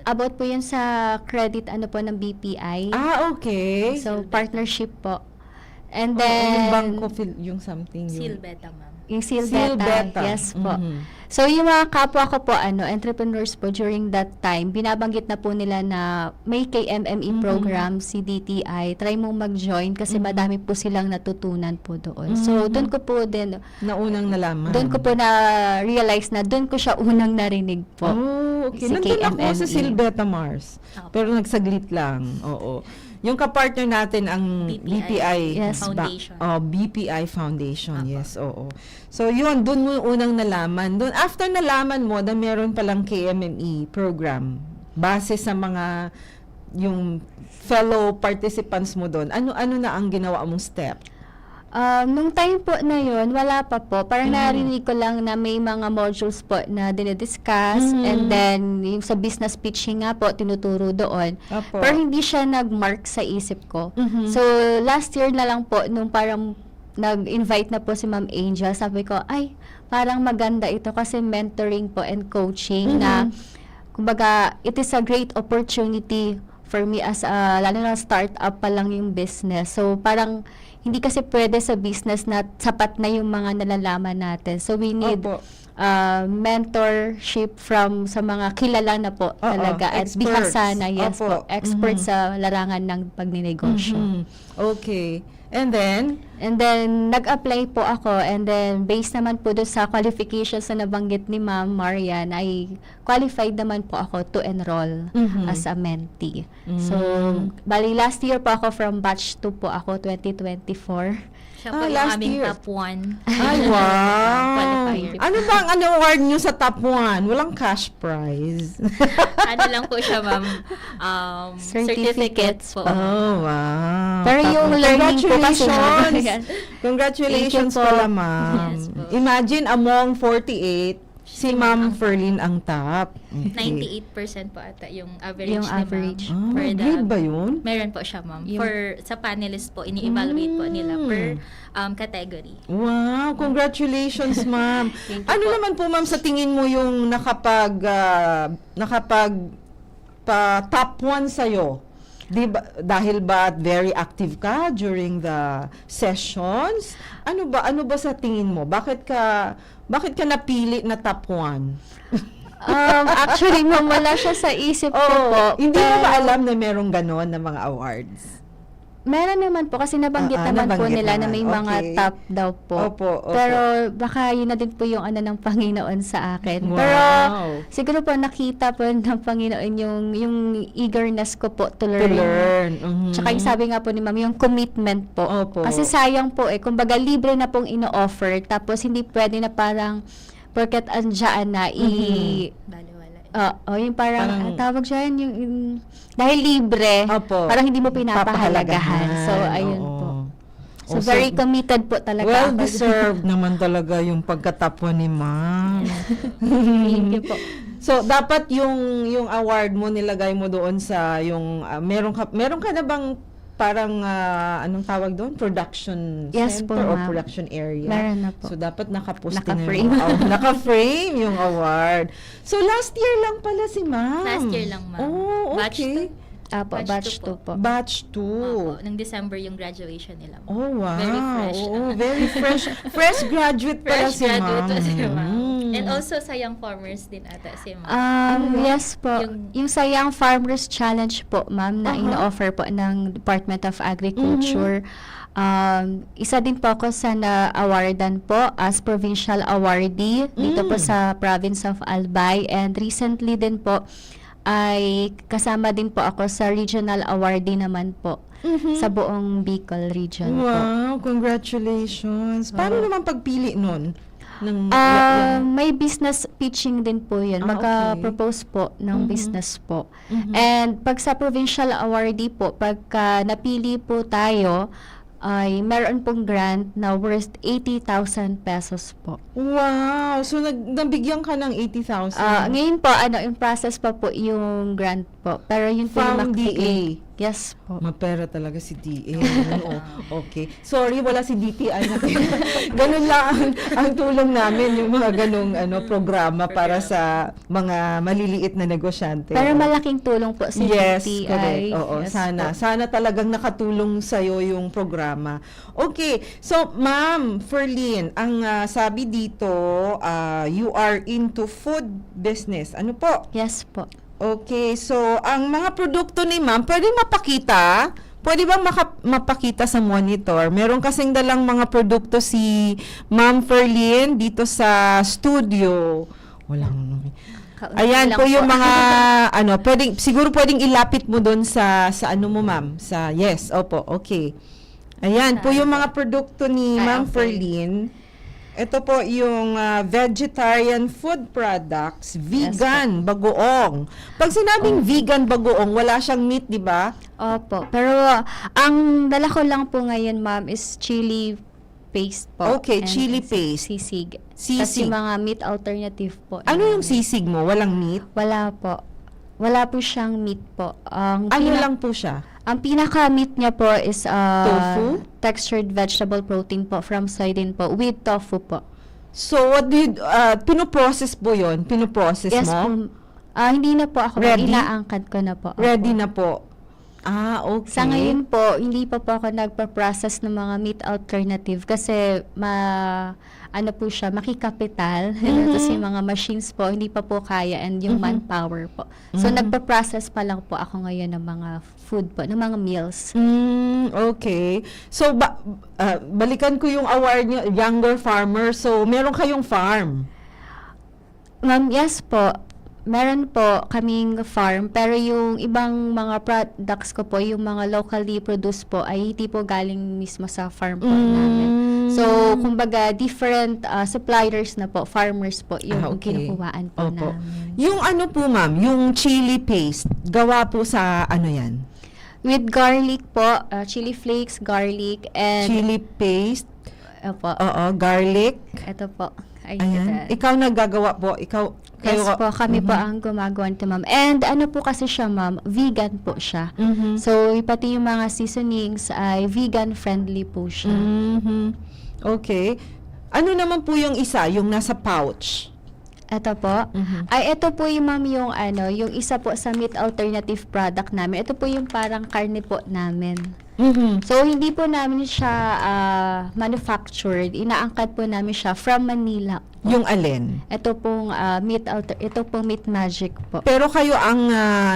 Speaker 5: about po yun sa credit po ng BPI.
Speaker 3: Okay.
Speaker 5: So, partnership po. And
Speaker 3: Yung
Speaker 5: then,
Speaker 3: bangko, yung something.
Speaker 4: Silbeta, ma'am.
Speaker 5: yung Silbeta,
Speaker 3: Silbeta.
Speaker 5: yes po.
Speaker 3: Mhm.
Speaker 5: So, yung mga kapwa ko po, entrepreneurs po during that time, binabanggit na po nila na may KMME program, si DTI, try mong mag-join kasi madami po silang natutunan po doon. So, doon ko po din,
Speaker 3: Naunang nalaman.
Speaker 5: doon ko po na-realize na doon ko siya unang narinig po.
Speaker 3: Oh, okay.
Speaker 5: Si
Speaker 3: Nandun ako sa
Speaker 5: KMME.
Speaker 3: Silveta Mars.
Speaker 4: Opo.
Speaker 3: Pero nagsaglit lang. Oo. Yung kapartner natin ang BPI.
Speaker 5: Yes.
Speaker 4: Foundation.
Speaker 3: BPI Foundation. Yes, oo. So, yun. Doon mo unang nalaman. Doon, after nalaman mo na meron palang KMME program, base sa mga yung fellow participants mo doon, ano na ang ginawa mong step?
Speaker 5: Nung time po na yun, wala pa po. Parang narinig ko lang na may mga modules po na dinidiscuss and then yung sa business pitching nga po, tinuturo doon.
Speaker 3: Apo.
Speaker 5: Pero hindi siya nag-mark sa isip ko. So, last year na lang po, nung parang nag-invite na po si Ma'am Angel, sabi ko, ay, parang maganda ito kasi mentoring po and coaching na, kumbaga, it is a great opportunity for me as a, lalo na startup pa lang yung business. So, parang, hindi kasi pwede sa business na sapat na yung mga nalalaman natin. So, we need
Speaker 3: Opo.
Speaker 5: mentorship from sa mga kilala na po talaga. At
Speaker 3: Experts.
Speaker 5: bihasa na, yes
Speaker 3: Opo.
Speaker 5: po, experts sa larangan ng pagninegosyo.
Speaker 3: Okay. And then,
Speaker 5: nag-apply po ako and then based naman po doon sa qualifications na nabanggit ni Ma'am Marian, ay qualified naman po ako to enroll as a mentee. So, bali last year po ako from batch 2 po ako, 2024.
Speaker 4: Siya po yung
Speaker 3: last
Speaker 4: aming
Speaker 3: year.
Speaker 4: top 1.
Speaker 3: ay, wow.
Speaker 4: Qualifier.
Speaker 3: Ano bang award nyo sa top 1? Walang cash prize.
Speaker 4: Ano lang po siya, ma'am? Certificates po.
Speaker 3: Oh, wow.
Speaker 5: Pero yung learning po kasi
Speaker 3: Congratulations. Congratulations
Speaker 5: Thank you po.
Speaker 3: pala, ma'am.
Speaker 4: Yes po.
Speaker 3: Imagine among 48, si Ma'am Ferlin ang top. Okay.
Speaker 4: 98% po ata yung average
Speaker 5: Yung
Speaker 4: ni ma'am.
Speaker 5: average.
Speaker 3: Ah,
Speaker 4: For the-
Speaker 3: grade ba yun?
Speaker 4: Meron po siya, ma'am.
Speaker 5: Yung-
Speaker 4: For sa panelist po, ini-evaluate po nila per category.
Speaker 3: Wow, congratulations, ma'am.
Speaker 5: Thank you
Speaker 3: Ano
Speaker 5: po.
Speaker 3: naman po, ma'am, sa tingin mo yung nakapag top 1 sa'yo? Dahil ba very active ka during the sessions? Ano ba sa tingin mo? Bakit ka napili na top 1?
Speaker 5: Actually, ma'am, wala siya sa isip ko po.
Speaker 3: Hindi mo ba
Speaker 5: Pero-
Speaker 3: alam na merong ganon na mga awards?
Speaker 5: Meron naman po kasi nabanggit naman po
Speaker 3: nabanggit
Speaker 5: nila na may
Speaker 3: naman.
Speaker 5: mga
Speaker 3: Okay.
Speaker 5: top daw po.
Speaker 3: Opo.
Speaker 5: Pero baka yun na din po yung ng Panginoon sa akin.
Speaker 3: Wow.
Speaker 5: Pero siguro po nakita po ng Panginoon yung eagerness ko po to
Speaker 3: To
Speaker 5: learn.
Speaker 3: learn.
Speaker 5: Tsaka yung sabi nga po ni Ma'am, yung commitment po.
Speaker 3: Opo.
Speaker 5: Kasi sayang po kumbaga libre na pong ino-offer tapos hindi pwede na parang porket andyan na
Speaker 4: Baliwala.
Speaker 5: yung parang tawag dyan, yung dahil libre,
Speaker 3: Opo.
Speaker 5: parang hindi mo pinapahalagahan. So, ayun
Speaker 3: Oo.
Speaker 5: po. So,
Speaker 3: Oh,
Speaker 5: very committed po talaga ako.
Speaker 3: well-deserved naman talaga yung pagkatapwa ni Ma'am.
Speaker 5: Thank you po.
Speaker 3: So, dapat yung award mo nilagay mo doon sa yung meron ka na bang parang anong tawag doon? Production
Speaker 5: Yes
Speaker 3: center
Speaker 5: po,
Speaker 3: or
Speaker 5: ma'am.
Speaker 3: production area?
Speaker 5: Meron na po.
Speaker 3: So, dapat nakaposte
Speaker 5: Naka-frame.
Speaker 3: na yung naka-frame yung award. So, last year lang pala si Ma'am.
Speaker 4: Last year lang, ma'am.
Speaker 3: Oh,
Speaker 4: Batch
Speaker 3: okay.
Speaker 5: Apo,
Speaker 4: Batch
Speaker 5: batch
Speaker 4: two
Speaker 5: 2 po.
Speaker 3: Batch 2.
Speaker 4: Opo, nung December yung graduation nila, ma'am.
Speaker 3: Oh, wow.
Speaker 4: Very fresh.
Speaker 3: Oo, very fresh. Fresh graduate pala
Speaker 4: Fresh
Speaker 3: si
Speaker 4: graduate
Speaker 3: Ma'am.
Speaker 4: po si ma'am.
Speaker 3: Mm.
Speaker 4: And also sa Young Farmers din ata si ma'am.
Speaker 5: Yes po. Yung sa Young Farmers Challenge po, ma'am, na ino-offer po ng Department of Agriculture. Isa din po ako sa na-awardan po as provincial awardee dito po sa province of Albay. And recently din po, ay kasama din po ako sa regional awardee naman po sa buong Bicol region po.
Speaker 3: Wow, congratulations. Paano naman pagpili nun?
Speaker 5: May business pitching din po yun.
Speaker 3: Ah,
Speaker 5: Magka-propose po ng business po. And pag sa provincial awardee po, pagka napili po tayo, ay meron pong grant na worth 80,000 pesos po.
Speaker 3: Wow, so nabigyan ka ng 80,000.
Speaker 5: Ngayon po, in process pa po yung grant po. po. Pero yun po
Speaker 3: From
Speaker 5: yung
Speaker 3: DA.
Speaker 5: Yes po.
Speaker 3: Mapera talaga si DA. Oo, okay. Sorry, wala si DTI na. Ganun lang ang tulong namin, yung mga ganung programa para sa mga maliliit na negosyante.
Speaker 5: Pero malaking tulong po si
Speaker 3: Yes,
Speaker 5: DTI.
Speaker 3: correct. Oo,
Speaker 5: Yes
Speaker 3: sana.
Speaker 5: po.
Speaker 3: Sana talagang nakatulong sa'yo yung programa. Okay, so Ma'am Ferlin, ang sabi dito, you are into food business. Ano po?
Speaker 5: Yes po.
Speaker 3: Okay, so ang mga produkto ni Ma'am, pwede mapakita? Pwede bang mapakita sa monitor? Meron kasing dalang mga produkto si Ma'am Ferlin dito sa studio. Walang Ayan
Speaker 5: Lang
Speaker 3: po yung mga siguro pwedeng ilapit mo doon sa ano mo Ma'am, sa yes, opo, okay. Ayan po yung mga produkto ni Ma'am
Speaker 5: okay.
Speaker 3: Ferlin. Ito po yung vegetarian food products, vegan bagoong. Pag sinabing vegan bagoong, wala siyang meat, di ba?
Speaker 5: Opo. Pero ang dala ko lang po ngayon, ma'am, is chili paste po.
Speaker 3: Okay,
Speaker 5: and
Speaker 3: chili paste.
Speaker 5: Sisig.
Speaker 3: Sisig.
Speaker 5: Kasi mga meat alternative po.
Speaker 3: Ano yung
Speaker 5: namin.
Speaker 3: sisig mo? Walang meat?
Speaker 5: Wala po. Wala po siyang meat po.
Speaker 3: Ano lang po siya?
Speaker 5: Ang pinaka-meat niya po is
Speaker 3: Tofu?
Speaker 5: textured vegetable protein po from soybean po with tofu po.
Speaker 3: So, what do you, pinoprocess po yun? Pinoprocess
Speaker 5: Yes
Speaker 3: mo?
Speaker 5: po. Hindi na po ako.
Speaker 3: Ready?
Speaker 5: Inaangkat ko na po.
Speaker 3: Ready
Speaker 5: Opo.
Speaker 3: na po. Okay.
Speaker 5: Sa ngayon po, hindi pa po ako nagpa-process ng mga meat alternative kasi ano po siya, makikapital. Tapos yung mga machines po, hindi pa po kaya and yung manpower po. So, nagpa-process pa lang po ako ngayon ng mga food po, ng mga meals.
Speaker 3: Okay. So, balikan ko yung award niyo, younger farmer. So, meron kayong farm.
Speaker 5: Ma'am, yes po. Meron po kaming farm, pero yung ibang mga products ko po, yung mga locally produced po, ay hindi po galing mismo sa farm po namin. So, kumbaga, different suppliers na po, farmers po, yung
Speaker 3: Okay.
Speaker 5: kinukuhaan po
Speaker 3: Opo.
Speaker 5: namin.
Speaker 3: Yung ano po, ma'am, yung chili paste, gawa po sa ano yan?
Speaker 5: With garlic po, chili flakes, garlic, and
Speaker 3: Chili paste,
Speaker 5: opo,
Speaker 3: oo, garlic.
Speaker 5: ito po. Ay,
Speaker 3: Ayan.
Speaker 5: ito.
Speaker 3: Ikaw naggagawa po.
Speaker 5: Yes po, kami po ang gumagawa nito, ma'am. And ano po kasi siya, ma'am, vegan po siya.
Speaker 3: Mhm.
Speaker 5: So, pati yung mga seasonings ay vegan-friendly po siya.
Speaker 3: Mhm. Okay. Ano naman po yung isa, yung nasa pouch?
Speaker 5: Ito po. Ay, ito po yung, ma'am, yung isa po sa meat alternative product namin. Ito po yung parang karne po namin.
Speaker 3: Mhm.
Speaker 5: So, hindi po namin siya manufactured. Inaangkat po namin siya from Manila.
Speaker 3: Yung alin?
Speaker 5: Ito pong ito pong Meat Magic po.
Speaker 3: Pero kayo ang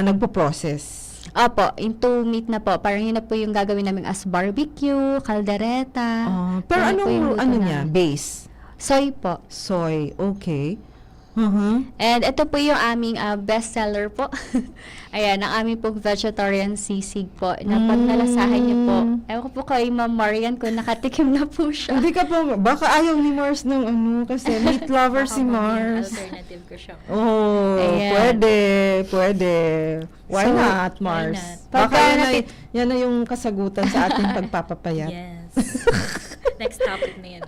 Speaker 3: nagpo-process.
Speaker 5: Opo, into meat na po. Parang yun na po yung gagawin namin as barbecue, caldereta.
Speaker 3: Pero
Speaker 5: Yun po yung luto
Speaker 3: ano niya?
Speaker 5: namin.
Speaker 3: Base?
Speaker 5: Soy po.
Speaker 3: Soy. Okay.
Speaker 5: And ito po yung aming bestseller po. Ayan, ang aming pong vegetarian sisig po. Na pag nalasahan niyo po, ewan ko po kay Ma'am Marian kung nakatikim na po siya.
Speaker 3: Hindi ka po, baka ayaw ni Mars ng kasi meat lover si Mars.
Speaker 4: Alternative ko siya.
Speaker 3: Oh,
Speaker 5: Ayan.
Speaker 3: pwede. Why
Speaker 5: So,
Speaker 3: not, Mars?
Speaker 4: why not?
Speaker 3: Baka
Speaker 5: Pagka
Speaker 3: yan na yung kasagutan sa ating pagpapapayat.
Speaker 4: Yes. Next topic na yan.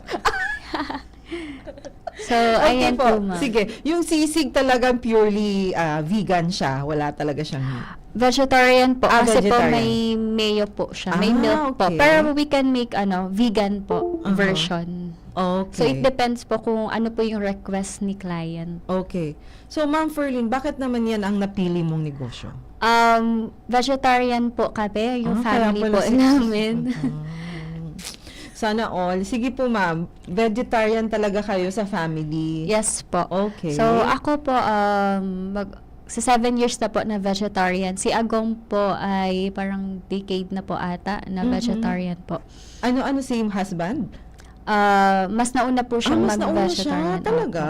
Speaker 5: So, ayan po, ma'am.
Speaker 3: Sige, yung sisig talagang purely vegan siya. Wala talaga siyang meat.
Speaker 5: Vegetarian po. Kasi po
Speaker 3: vegetarian.
Speaker 5: may mayo po siya. May milk po.
Speaker 3: Okay.
Speaker 5: Pero we can make vegan po version.
Speaker 3: Okay.
Speaker 5: So, it depends po kung ano po yung request ni client.
Speaker 3: Okay. So, Ma'am Ferlin, bakit naman yan ang napili mong negosyo?
Speaker 5: Vegetarian po kami, yung
Speaker 3: Kaya
Speaker 5: family
Speaker 3: pala
Speaker 5: po namin.
Speaker 3: Sana all. Sige po, ma'am. Vegetarian talaga kayo sa family.
Speaker 5: Yes po.
Speaker 3: Okay.
Speaker 5: So, ako po, sa 7 years na po na vegetarian. Si Agong po ay parang decade na po ata na vegetarian po.
Speaker 3: Ano same husband?
Speaker 5: Mas nauna po siyang
Speaker 3: Mas nauna siya.
Speaker 5: mag-vegetarian.
Speaker 3: Talaga?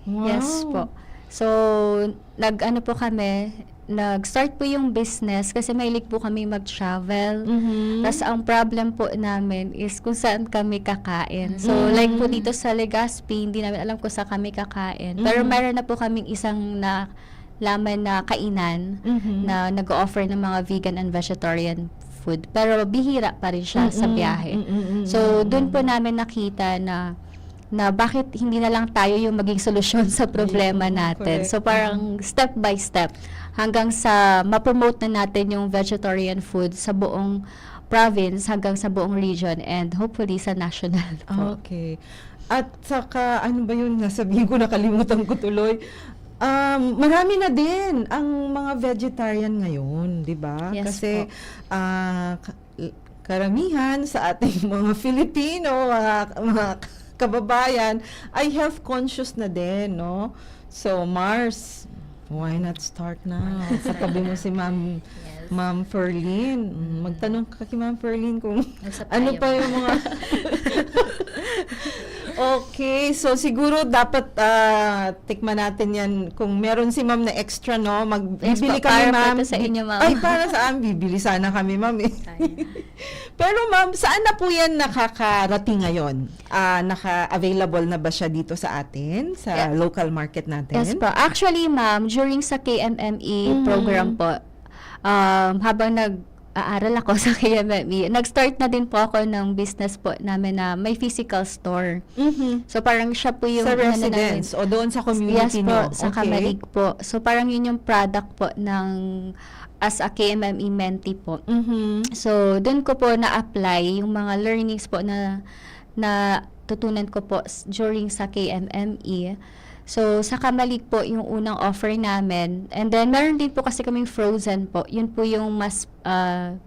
Speaker 3: Wow.
Speaker 5: Yes po. So, nag-start po yung business kasi mahilig po kami mag-travel. Tapos ang problem po namin is kung saan kami kakain. So, like po dito sa Legazpi, hindi namin alam kung saan kami kakain. Pero meron na po kaming isang laman na kainan na nag-offer ng mga vegan and vegetarian food. Pero bihira pa rin siya sa biyahe. So, doon po namin nakita na na bakit hindi na lang tayo yung maging solusyon sa problema natin.
Speaker 3: correct.
Speaker 5: So parang step by step hanggang sa ma-promote na natin yung vegetarian food sa buong province hanggang sa buong region and hopefully sa national po.
Speaker 3: Okay. At saka, ano ba yun? Nasabihin ko, nakalimutan ko tuloy. Marami na din ang mga vegetarian ngayon, di ba?
Speaker 5: Yes
Speaker 3: Kasi,
Speaker 5: po.
Speaker 3: karamihan sa ating mga Filipino, mga kababayan, ay health conscious na din, no? So, Mars, why not start now? Sa tabi mo si Ma'am
Speaker 4: Yes.
Speaker 3: Ma'am Ferlin. Magtanong ka kay Ma'am Ferlin kung
Speaker 4: Usap
Speaker 3: ano
Speaker 4: tayo.
Speaker 3: pa yung mga... Okay, so siguro dapat tikman natin yan. Kung meron si Ma'am na extra, no?
Speaker 5: Yes
Speaker 3: Magbibili
Speaker 5: po,
Speaker 3: kami,
Speaker 5: para po
Speaker 3: Ma'am.
Speaker 5: ito sa inyo, Ma'am.
Speaker 3: Ay, para saan? Bibili sana kami, Ma'am. Eh. Pero Ma'am, saan na po yan nakakarating ngayon? Naka-available na ba siya dito sa atin? Sa
Speaker 5: Yeah.
Speaker 3: local market natin?
Speaker 5: Yes po. Actually, ma'am, during sa KMME program po, habang nag-aaral ako sa KMME, nag-start na din po ako ng business po namin na may physical store.
Speaker 3: Mhm.
Speaker 5: So parang siya po yung...
Speaker 3: Sa
Speaker 5: ano na
Speaker 3: residence o doon sa
Speaker 5: namin.
Speaker 3: community
Speaker 5: Yes po,
Speaker 3: nyo?
Speaker 5: sa Kamalig po. So parang yun yung product po ng as a KMME mentee po.
Speaker 3: Mhm.
Speaker 5: So doon ko po na-apply yung mga learnings po na tutunan ko po during sa KMME. So, sa Kamalig po yung unang offer namin. And then, meron din po kasi kaming frozen po. Yun po yung mas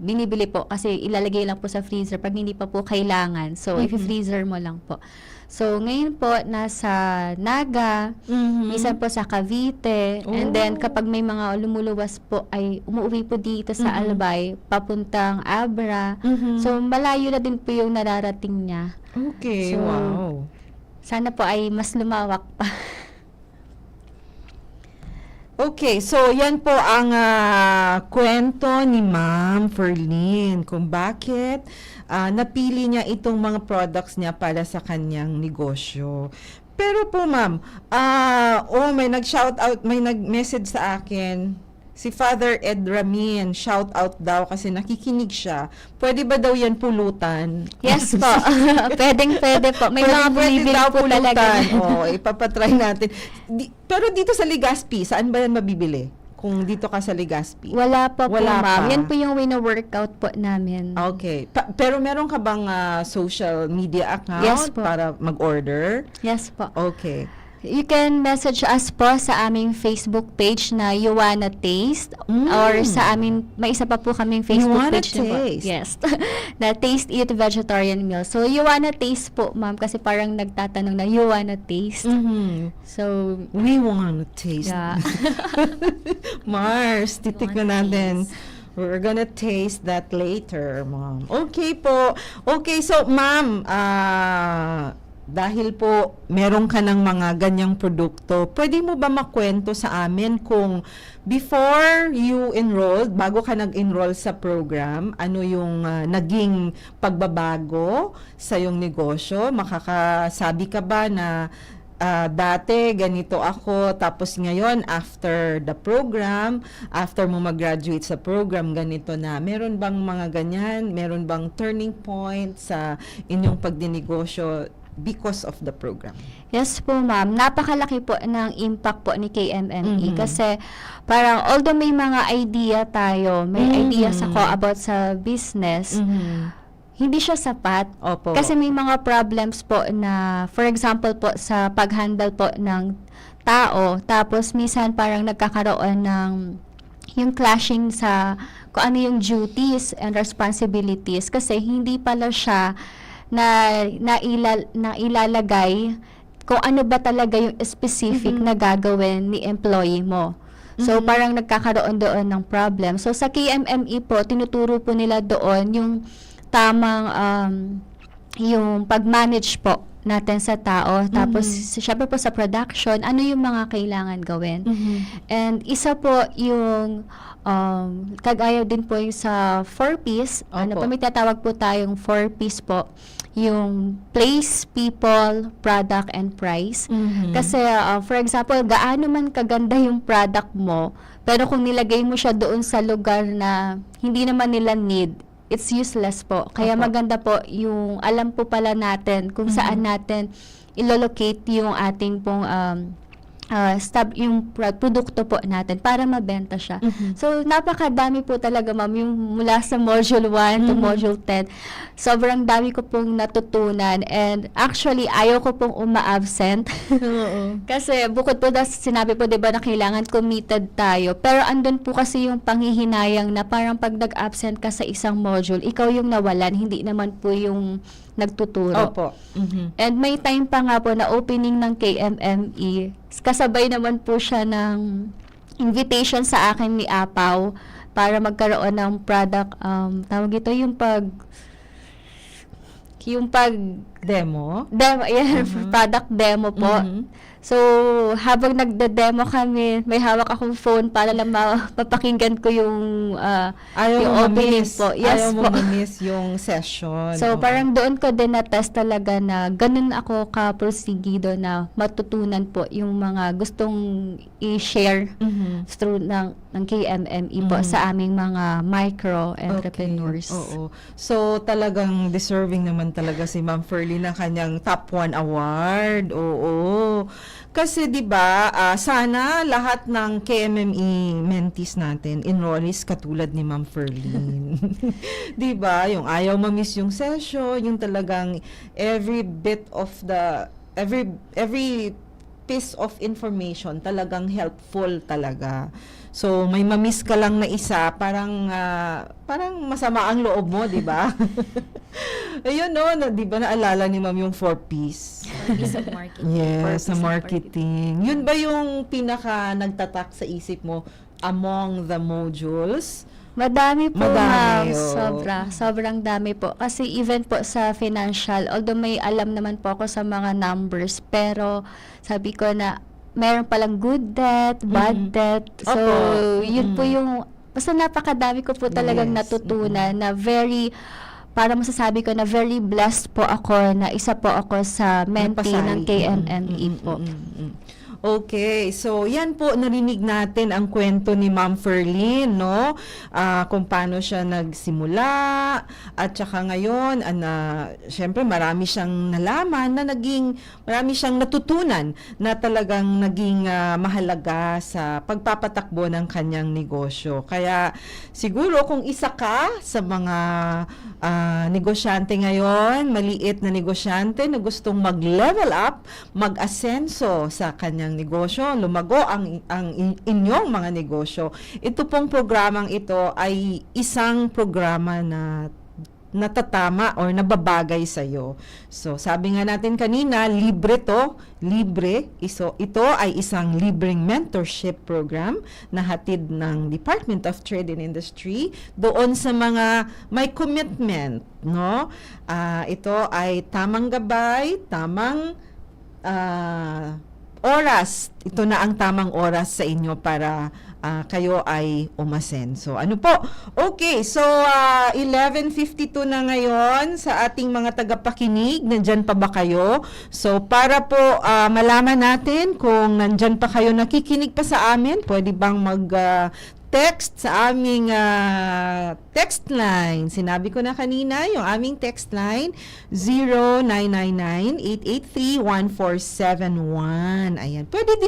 Speaker 5: binibili po kasi ilalagay lang po sa freezer pag hindi pa po kailangan. So, i-freezer mo lang po. So, ngayon po, nasa Naga,
Speaker 3: Mhm.
Speaker 5: minsan po sa Cavite, and then kapag may mga lumuluwas po ay umuwi po dito sa Albay, papuntang Abra.
Speaker 3: Mhm.
Speaker 5: So, malayo na din po yung nararating niya.
Speaker 3: Okay,
Speaker 5: So,
Speaker 3: wow.
Speaker 5: Sana po ay mas lumawak pa.
Speaker 3: Okay, so yan po ang kwento ni Ma'am Ferlin kung bakit napili niya itong mga products niya para sa kanyang negosyo. Pero po Ma'am, may nag-shout out, may nag-message sa akin, si Father Ed Ramin, shout out daw kasi nakikinig siya. Pwede ba daw yan pulutan?
Speaker 5: Yes po. Pwede po. May mga bumibili
Speaker 3: daw
Speaker 5: po talaga.
Speaker 3: Oo, ipapatry natin. Pero dito sa Legazpi, saan ba yan mabibili? Kung dito ka sa Legazpi.
Speaker 5: Wala pa po,
Speaker 3: Wala
Speaker 5: ma'am.
Speaker 3: pa.
Speaker 5: Yan po yung wino-workout po namin.
Speaker 3: Okay. Pero meron ka bang social media account
Speaker 5: Yes po.
Speaker 3: para mag-order?
Speaker 5: Yes po.
Speaker 3: Okay.
Speaker 5: You can message us po sa aming Facebook page na You Wanna Taste or sa amin, may isa pa po kaming Facebook
Speaker 3: Wanna
Speaker 5: page na po.
Speaker 3: Taste.
Speaker 5: Yes. Na Taste Eat Vegetarian Meal. So, You Wanna Taste po, ma'am, kasi parang nagtatanong na You Wanna Taste.
Speaker 3: Mhm.
Speaker 5: So,
Speaker 3: We wanna taste.
Speaker 5: yeah.
Speaker 3: Mars, titikman
Speaker 4: Wanna
Speaker 3: natin. We're gonna taste that later, Ma'am. Okay po. Okay, so Ma'am, dahil po meron ka ng mga ganyang produkto, pwede mo ba makwento sa amin kung before you enrolled, bago ka nag-enroll sa program, ano yung naging pagbabago sa iyong negosyo? Makakasabi ka ba na dati ganito ako, tapos ngayon after the program, after mo mag-graduate sa program, ganito na. Meron bang mga ganyan? Meron bang turning point sa inyong pagdinegosyo because of the program?
Speaker 5: Yes po, ma'am. Napakalaki po ng impact po ni KMME
Speaker 3: Mhm.
Speaker 5: kasi parang although may mga idea tayo, may ideas ako about sa business, hindi siya sapat.
Speaker 3: Opo.
Speaker 5: Kasi may mga problems po na, for example po, sa pag-handle po ng tao, tapos minsan parang nagkakaroon ng yung clashing sa kung ano yung duties and responsibilities kasi hindi pala siya na ilalagay kung ano ba talaga yung specific na gagawin ni employee mo. So, parang nagkakaroon doon ng problem. So, sa KMME po, tinuturo po nila doon yung tamang yung pag-manage po natin sa tao. Tapos, syempre po sa production, ano yung mga kailangan gawin. And isa po yung kagaya din po yung sa 4Ps. Ano
Speaker 3: Opo.
Speaker 5: po, may tatawag po tayong 4Ps po. Yung place, people, product, and price. Kasi, for example, gaano man kaganda yung product mo, pero kung nilagay mo siya doon sa lugar na hindi naman nila need, it's useless po. Kaya
Speaker 3: Opo.
Speaker 5: maganda po yung alam po pala natin kung saan natin ilolocate yung ating pong yung produkto po natin para mabenta siya. So, napakadami po talaga, ma'am, yung mula sa Module 1 to Module 10. Sobrang dami ko pong natutunan and actually, ayaw ko pong uma-absent. Kasi bukod po na sinabi po, 'di ba, na kailangan committed tayo. Pero andun po kasi yung panghihinayang na parang pag nag-absent ka sa isang module, ikaw yung nawalan, hindi naman po yung nagtuturo.
Speaker 3: Opo.
Speaker 5: And may time pa nga po na opening ng KMME. Kasabay naman po siya ng invitation sa akin ni Apaw para magkaroon ng product, tawag ito yung
Speaker 3: Demo?
Speaker 5: product demo po. So, habang nagde-demo kami, may hawak akong phone para lang mapapakinggan ko yung
Speaker 3: Ayaw
Speaker 5: yung
Speaker 3: mo
Speaker 5: opening
Speaker 3: ma-miss.
Speaker 5: po. Yes
Speaker 3: Ayaw mo
Speaker 5: po.
Speaker 3: ma-miss yung session.
Speaker 5: So,
Speaker 3: Oo.
Speaker 5: parang doon ko din na-test talaga na ganun ako ka-prosigido na matutunan po yung mga gustong i-share through ng KMME po sa aming mga micro entrepreneurs.
Speaker 3: Okay. Oo. So, talagang deserving naman talaga si Ma'am Ferlie ng kanyang top 1 award. Oo. Kasi 'di ba, sana lahat ng KMME mentees natin, enrollees katulad ni Ma'am Ferline. 'Di ba? Yung ayaw ma-miss yung session, yung talagang every piece of information talagang helpful talaga. So, may ma-miss ka lang na isa, parang masama ang loob mo, 'di ba? Ayun no, 'di ba naalala ni Ma'am yung 4Ps?
Speaker 4: Piece of marketing.
Speaker 3: Yes, sa marketing. Yun ba yung pinaka nagtatak sa isip mo among the modules?
Speaker 5: Madami po,
Speaker 3: Madami,
Speaker 5: ma'am.
Speaker 3: oo.
Speaker 5: Sobrang dami po. Kasi even po sa financial, although may alam naman po ako sa mga numbers, pero sabi ko na meron palang good debt, bad debt. So,
Speaker 3: Opo.
Speaker 5: yun po yung, basta napakadami ko po talagang
Speaker 3: Yes.
Speaker 5: natutunan na para masasabi ko na very blessed po ako na isa po ako sa mentee ng KMME po.
Speaker 3: Okay, so yan po, narinig natin ang kwento ni Ma'am Ferline, no? Kung paano siya nagsimula, at saka ngayon, syempre marami siyang nalaman na marami siyang natutunan na talagang naging mahalaga sa pagpapatakbo ng kanyang negosyo. Kaya siguro kung isa ka sa mga negosyante ngayon, maliit na negosyante na gustong mag-level up, mag-asenso sa kanyang negosyo, lumago ang inyong mga negosyo. Ito pong programang ito ay isang programa na natatama or nababagay sa iyo. So, sabi nga natin kanina, libre to, libre. Ito ay isang libreng mentorship program na hatid ng Department of Trade and Industry doon sa mga may commitment, no? Ito ay tamang gabay, tamang oras. Ito na ang tamang oras sa inyo para kayo ay umasenso. Ano po? Okay, so 11:52 na ngayon sa ating mga tagapakinig. Nandyan pa ba kayo? So para po malaman natin kung nandyan pa kayo, nakikinig pa sa amin, pwede bang text sa aming text line. Sinabi ko na kanina, yung aming text line, 0999-883-1471. Ayan. Pwede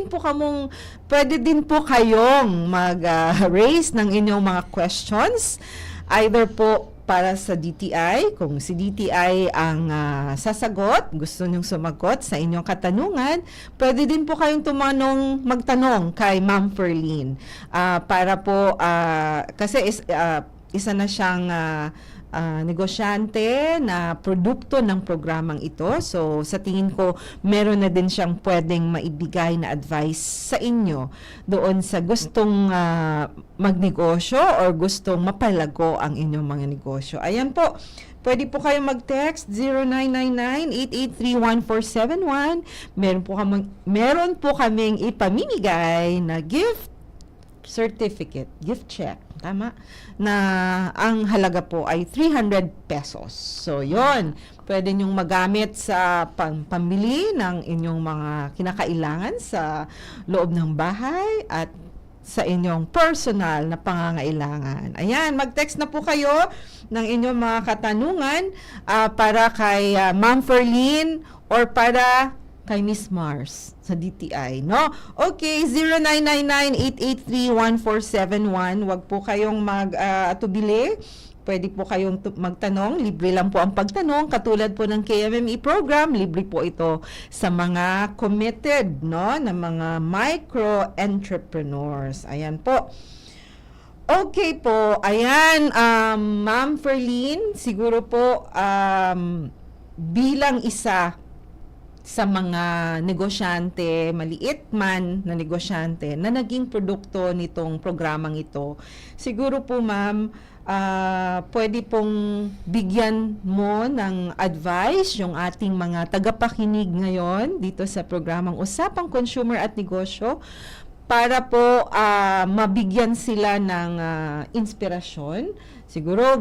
Speaker 3: din po kayong mag-raise ng inyong mga questions. Either po para sa DTI, kung si DTI ang sasagot, gusto nyong sumagot sa inyong katanungan, pwede din po kayong magtanong kay Ma'am Ferline. Para po, kasi isa na siyang negosyante na produkto ng programang ito. So, sa tingin ko, meron na din siyang pwedeng maibigay na advice sa inyo doon sa gustong magnegosyo or gustong mapalago ang inyong mga negosyo. Ayan po. Pwede po kayong mag-text 0999-883-1471. Meron po kaming ipamimigay na gift certificate, gift check, tama, na ang halaga po ay 300 pesos. So, yon, pwede nyong magamit sa pambili ng inyong mga kinakailangan sa loob ng bahay at sa inyong personal na pangangailangan. Ayan, mag-text na po kayo ng inyong mga katanungan para kay Ma'am Ferline or para kay Miss Mars sa DTI, no? Okay, 0999-883-1471. Wag po kayong mag-atubili. Pwede po kayong magtanong. Libre lang po ang pagtanong. Katulad po ng KMME program, libre po ito sa mga committed, no? Na mga micro-entrepreneurs. Ayan po. Okay po. Ayan, Ma'am Ferlin, siguro po bilang isa sa mga negosyante, maliit man na negosyante na naging produkto nitong programang ito. Siguro po ma'am, pwede pong bigyan mo ng advice yung ating mga tagapakinig ngayon dito sa programang Usapang Consumer at Negosyo para po mabigyan sila ng inspirasyon. Siguro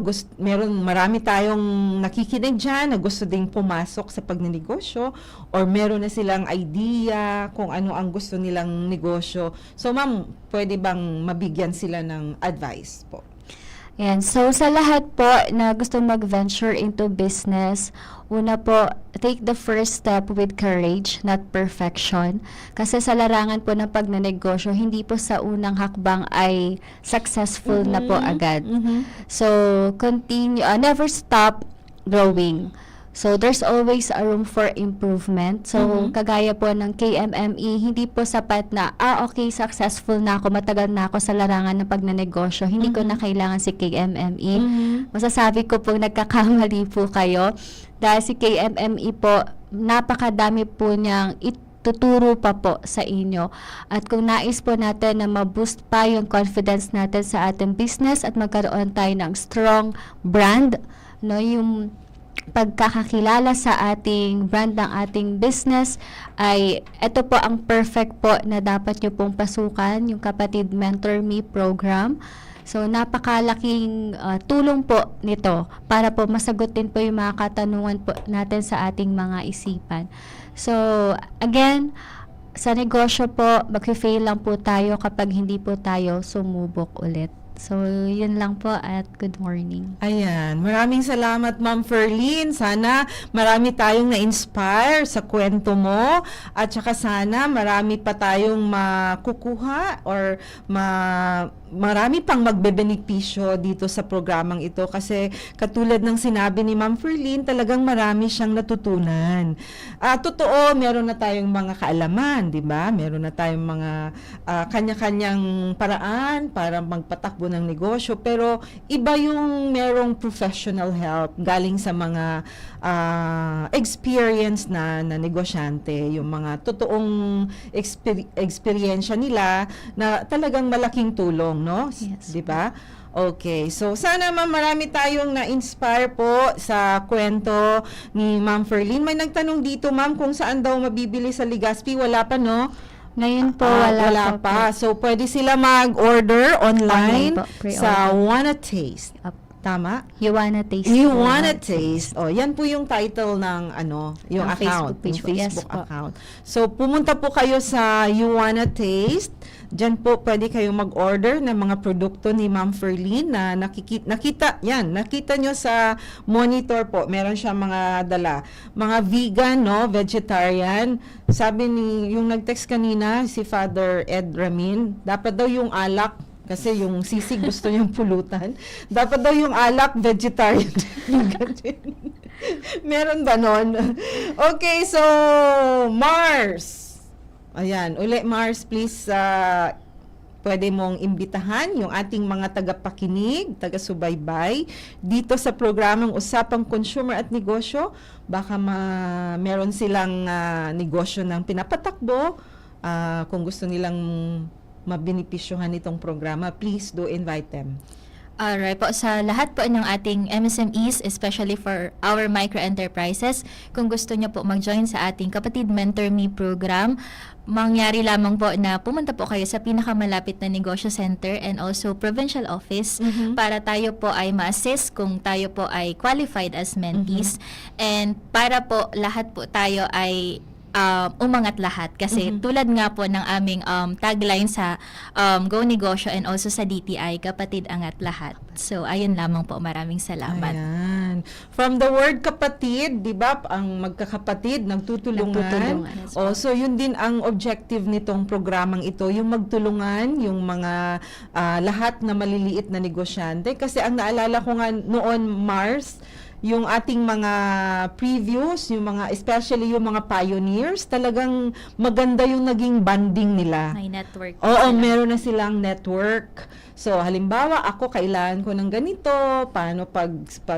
Speaker 3: marami tayong nakikinig dyan na gusto ding pumasok sa pagnenegosyo or meron na silang idea kung ano ang gusto nilang negosyo. So ma'am, pwede bang mabigyan sila ng advice po?
Speaker 5: Yan. So, sa lahat po na gusto mag-venture into business, una po, take the first step with courage, not perfection. Kasi sa larangan po ng pagnenegosyo, hindi po sa unang hakbang ay successful na po agad. So, continue, never stop growing. So, there's always a room for improvement. So, kagaya po ng KMME, hindi po sapat na, okay, successful na ako, matagal na ako sa larangan ng pagnenegosyo. Hindi ko na kailangan si KMME. Masasabi ko po, nagkakamali po kayo. Dahil si KMME po, napakadami po niyang tuturo pa po sa inyo. At kung nais po natin na ma-boost pa yung confidence natin sa ating business at magkaroon tayo ng strong brand, no, yung pagkakakilala sa ating brand ng ating business, ay ito po ang perfect po na dapat nyo pong pasukan, yung Kapatid Mentor Me program. So, napakalaking tulong po nito para po masagutin po yung mga katanungan po natin sa ating mga isipan. So, again, sa negosyo po, mag-fail lang po tayo kapag hindi po tayo sumubok ulit. So, yun lang po at good morning.
Speaker 3: Ayan, maraming salamat Ma'am Ferlin. Sana marami tayong na-inspire sa kwento mo at saka sana marami pa tayong makukuha or marami pang magbebenepisyo dito sa programang ito kasi katulad ng sinabi ni Ma'am Ferlin, talagang marami siyang natutunan. Totoo, meron na tayong mga kaalaman, di ba? Meron na tayong mga kanya-kanyang paraan para magpatakbo ng negosyo, pero iba yung merong professional help galing sa mga experience na negosyante, yung mga totoong experience nila na talagang malaking tulong, no?
Speaker 5: Yes.
Speaker 3: 'Di ba? Okay. So sana ma'am marami tayong na-inspire po sa kwento ni Ma'am Ferlin. May nagtanong dito ma'am kung saan daw mabibili sa Legazpi, wala pa no?
Speaker 5: Ngayon po, wala
Speaker 3: pa. So pwede sila mag-order online
Speaker 5: po, pre-order.
Speaker 3: sa Wanna Taste. Tama?
Speaker 5: You wanna taste.
Speaker 3: You
Speaker 5: po.
Speaker 3: Wanna Taste. Oh, yan po yung title ng yung
Speaker 5: Ang
Speaker 3: account,
Speaker 5: Facebook page
Speaker 3: yung
Speaker 5: po. Yes
Speaker 3: Facebook
Speaker 5: po.
Speaker 3: account. So pumunta po kayo sa You Wanna Taste. Diyan po pwede kayong mag-order ng mga produkto ni Ma'am Ferlin na nakita nyo sa monitor po. Meron siya mga dala. Mga vegan, no, vegetarian. Sabi ni yung nag-text kanina si Father Ed Ramin, dapat daw yung alak kasi yung sisig gusto niyang pulutan. Dapat daw yung alak vegetarian. Meron ba nun? Okay, so Mars. Ayan, uli Mars, please pwede mong imbitahan yung ating mga tagapakinig, taga-subaybay dito sa programang Usapang Consumer at Negosyo. Baka meron silang negosyo ng pinapatakbo. Kung gusto nilang mabinipisyuhan itong programa, please do invite them.
Speaker 4: Alright po, sa lahat po ng ating MSMEs, especially for our micro-enterprises, kung gusto nyo po mag-join sa ating Kapatid Mentor Me program, mangyari lamang po na pumunta po kayo sa pinakamalapit na negosyo center and also provincial office para tayo po ay ma-assist kung tayo po ay qualified as mentees and para po lahat po tayo ay umangat lahat. Kasi tulad nga po ng aming tagline sa Go Negosyo and also sa DTI, kapatid angat lahat. So, ayun lamang po. Maraming salamat.
Speaker 3: Ayan. From the word kapatid, di ba, ang magkakapatid, nagtutulungan.
Speaker 5: Nagtutulungan.
Speaker 3: So yun din ang objective nitong programang ito, yung magtulungan, yung mga lahat na maliliit na negosyante. Kasi ang naalala ko nga noon, Mars, yung ating mga previews, yung mga, especially yung mga pioneers, talagang maganda yung naging banding nila.
Speaker 4: May network.
Speaker 3: Oo, meron na silang network. So, halimbawa, ako kailangan ko ng ganito, paano pagpadala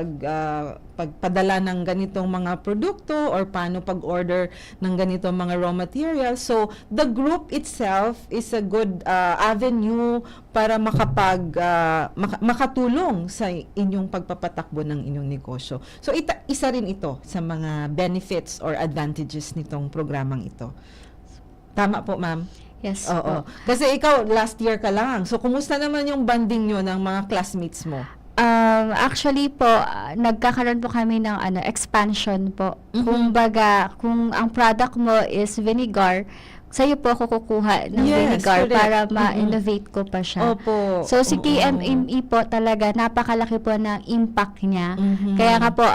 Speaker 3: ng ganitong mga produkto or paano pag-order ng ganitong mga raw materials. So, the group itself is a good avenue para makatulong sa inyong pagpapatakbo ng inyong negosyo. So, isa rin ito sa mga benefits or advantages nitong programang ito. Tama po, ma'am?
Speaker 5: Yes
Speaker 3: Oo.
Speaker 5: po.
Speaker 3: Kasi ikaw, last year ka lang. So, kumusta naman yung banding nyo ng mga classmates mo?
Speaker 5: Actually po, nagkakaroon po kami ng expansion po. Kumbaga, kung ang product mo is vinegar, sa'yo po ako kukuha ng
Speaker 3: Yes,
Speaker 5: vinegar
Speaker 3: correct.
Speaker 5: para ma-innovate ko pa siya.
Speaker 3: Opo.
Speaker 5: So, si
Speaker 3: Oo.
Speaker 5: KMME po talaga, napakalaki po ng impact niya.
Speaker 3: Mhm.
Speaker 5: Kaya nga po,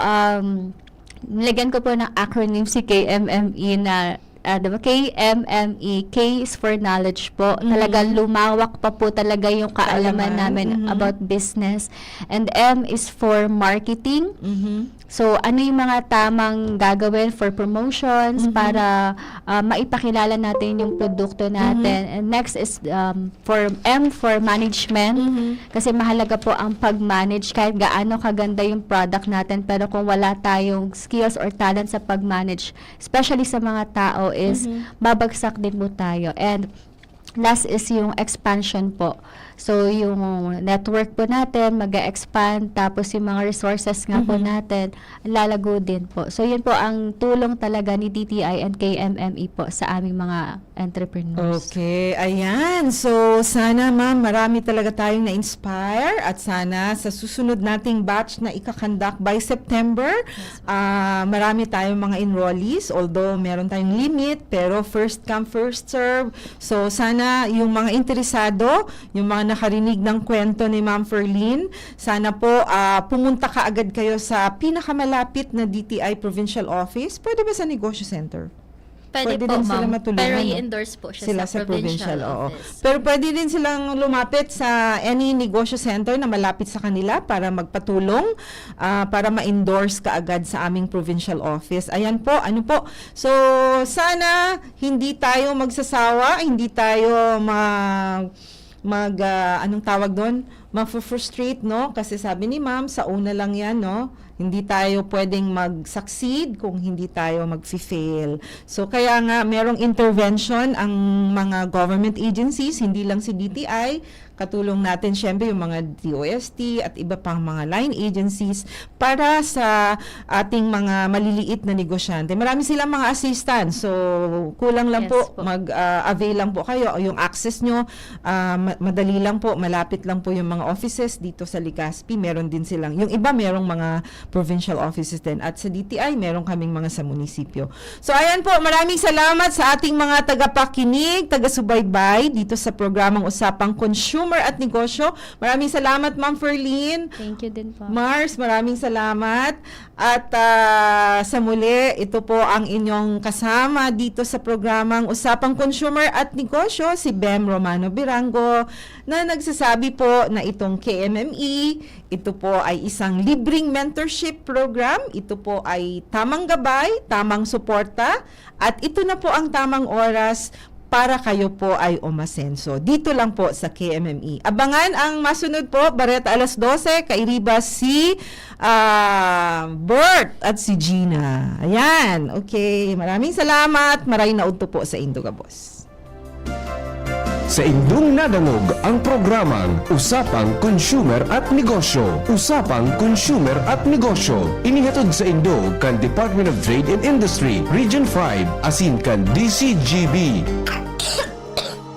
Speaker 5: nilagyan ko po ng acronym si KMME na diba? KMME, K is for knowledge po. Talaga lumawak pa po talaga yung kaalaman namin about business. And M is for marketing.
Speaker 3: Mhm.
Speaker 5: So, ano yung mga tamang gagawin for promotions para maipakilala natin yung produkto natin. And next is for M for management. Kasi mahalaga po ang pag-manage kahit gaano kaganda yung product natin. Pero kung wala tayong skills or talent sa pag-manage, especially sa mga tao, is babagsak din po tayo. And last is yung expansion po. So, yung network po natin, mag-expand, tapos yung mga resources nga po natin, lalago din po. So, yun po ang tulong talaga ni DTI and KMME po sa aming mga entrepreneurs.
Speaker 3: Okay, ayan. So, sana ma'am, marami talaga tayong na-inspire at sana sa susunod nating batch na ikakandak by September, marami tayong mga enrollees, although meron tayong limit, pero first come, first serve. So, sana yung mga interesado, yung mga nakarinig ng kwento ni Ma'am Ferlyn, sana po pumunta ka agad kayo sa pinakamalapit na DTI Provincial Office. Pwede ba sa Negosyo Center?
Speaker 4: Pwede po,
Speaker 3: din sila
Speaker 4: ma'am.
Speaker 3: matulungan,
Speaker 4: Pero
Speaker 3: no?
Speaker 4: i-endorse po siya
Speaker 3: Sila
Speaker 4: sa provincial
Speaker 3: oo.
Speaker 4: office.
Speaker 3: Pero pwede din silang lumapit sa any negosyo center na malapit sa kanila para magpatulong, para ma-endorse kaagad sa aming provincial office. Ayan po, ano po. So, sana hindi tayo magsasawa, hindi tayo anong tawag doon? Ma-frustrate, no? Kasi sabi ni ma'am, sa una lang yan, no? Hindi tayo pwedeng mag-succeed kung hindi tayo mag-fail. So, kaya nga, merong intervention ang mga government agencies, hindi lang si DTI, katulong natin syempre yung mga DOST at iba pang mga line agencies para sa ating mga maliliit na negosyante. Marami silang mga assistants. So, kulang lang
Speaker 5: Yes
Speaker 3: po,
Speaker 5: po.
Speaker 3: mag-avail lang po kayo. Yung access nyo, madali lang po, malapit lang po yung mga offices dito sa Legazpi. Meron din silang, yung iba merong mga provincial offices din. At sa DTI, meron kaming mga sa munisipyo. So, ayan po, maraming salamat sa ating mga tagapakinig, taga-subaybay dito sa programang Usapang Consumer at Negosyo. Maraming salamat, Ma'am Ferlyn.
Speaker 5: Thank you din po.
Speaker 3: Mars, maraming salamat. At sa muli, ito po ang inyong kasama dito sa programang Usapang Consumer at Negosyo, si Bem Romano Birango, na nagsasabi po na itong KMME, ito po ay isang libreng mentorship program, ito po ay tamang gabay, tamang suporta, at ito na po ang tamang oras para kayo po ay umasenso. Dito lang po sa KMME. Abangan ang masunod po, Bareta alas 12, kairiba si Bert at si Gina. Ayan, okay. Maraming salamat. Maray na udto po sa Indogabos.
Speaker 2: Sa indong nadangog ang programang Usapang Consumer at Negosyo. Usapang Consumer at Negosyo. Inihatod sa Indo kan Department of Trade and Industry, Region 5, asin kan DCGB.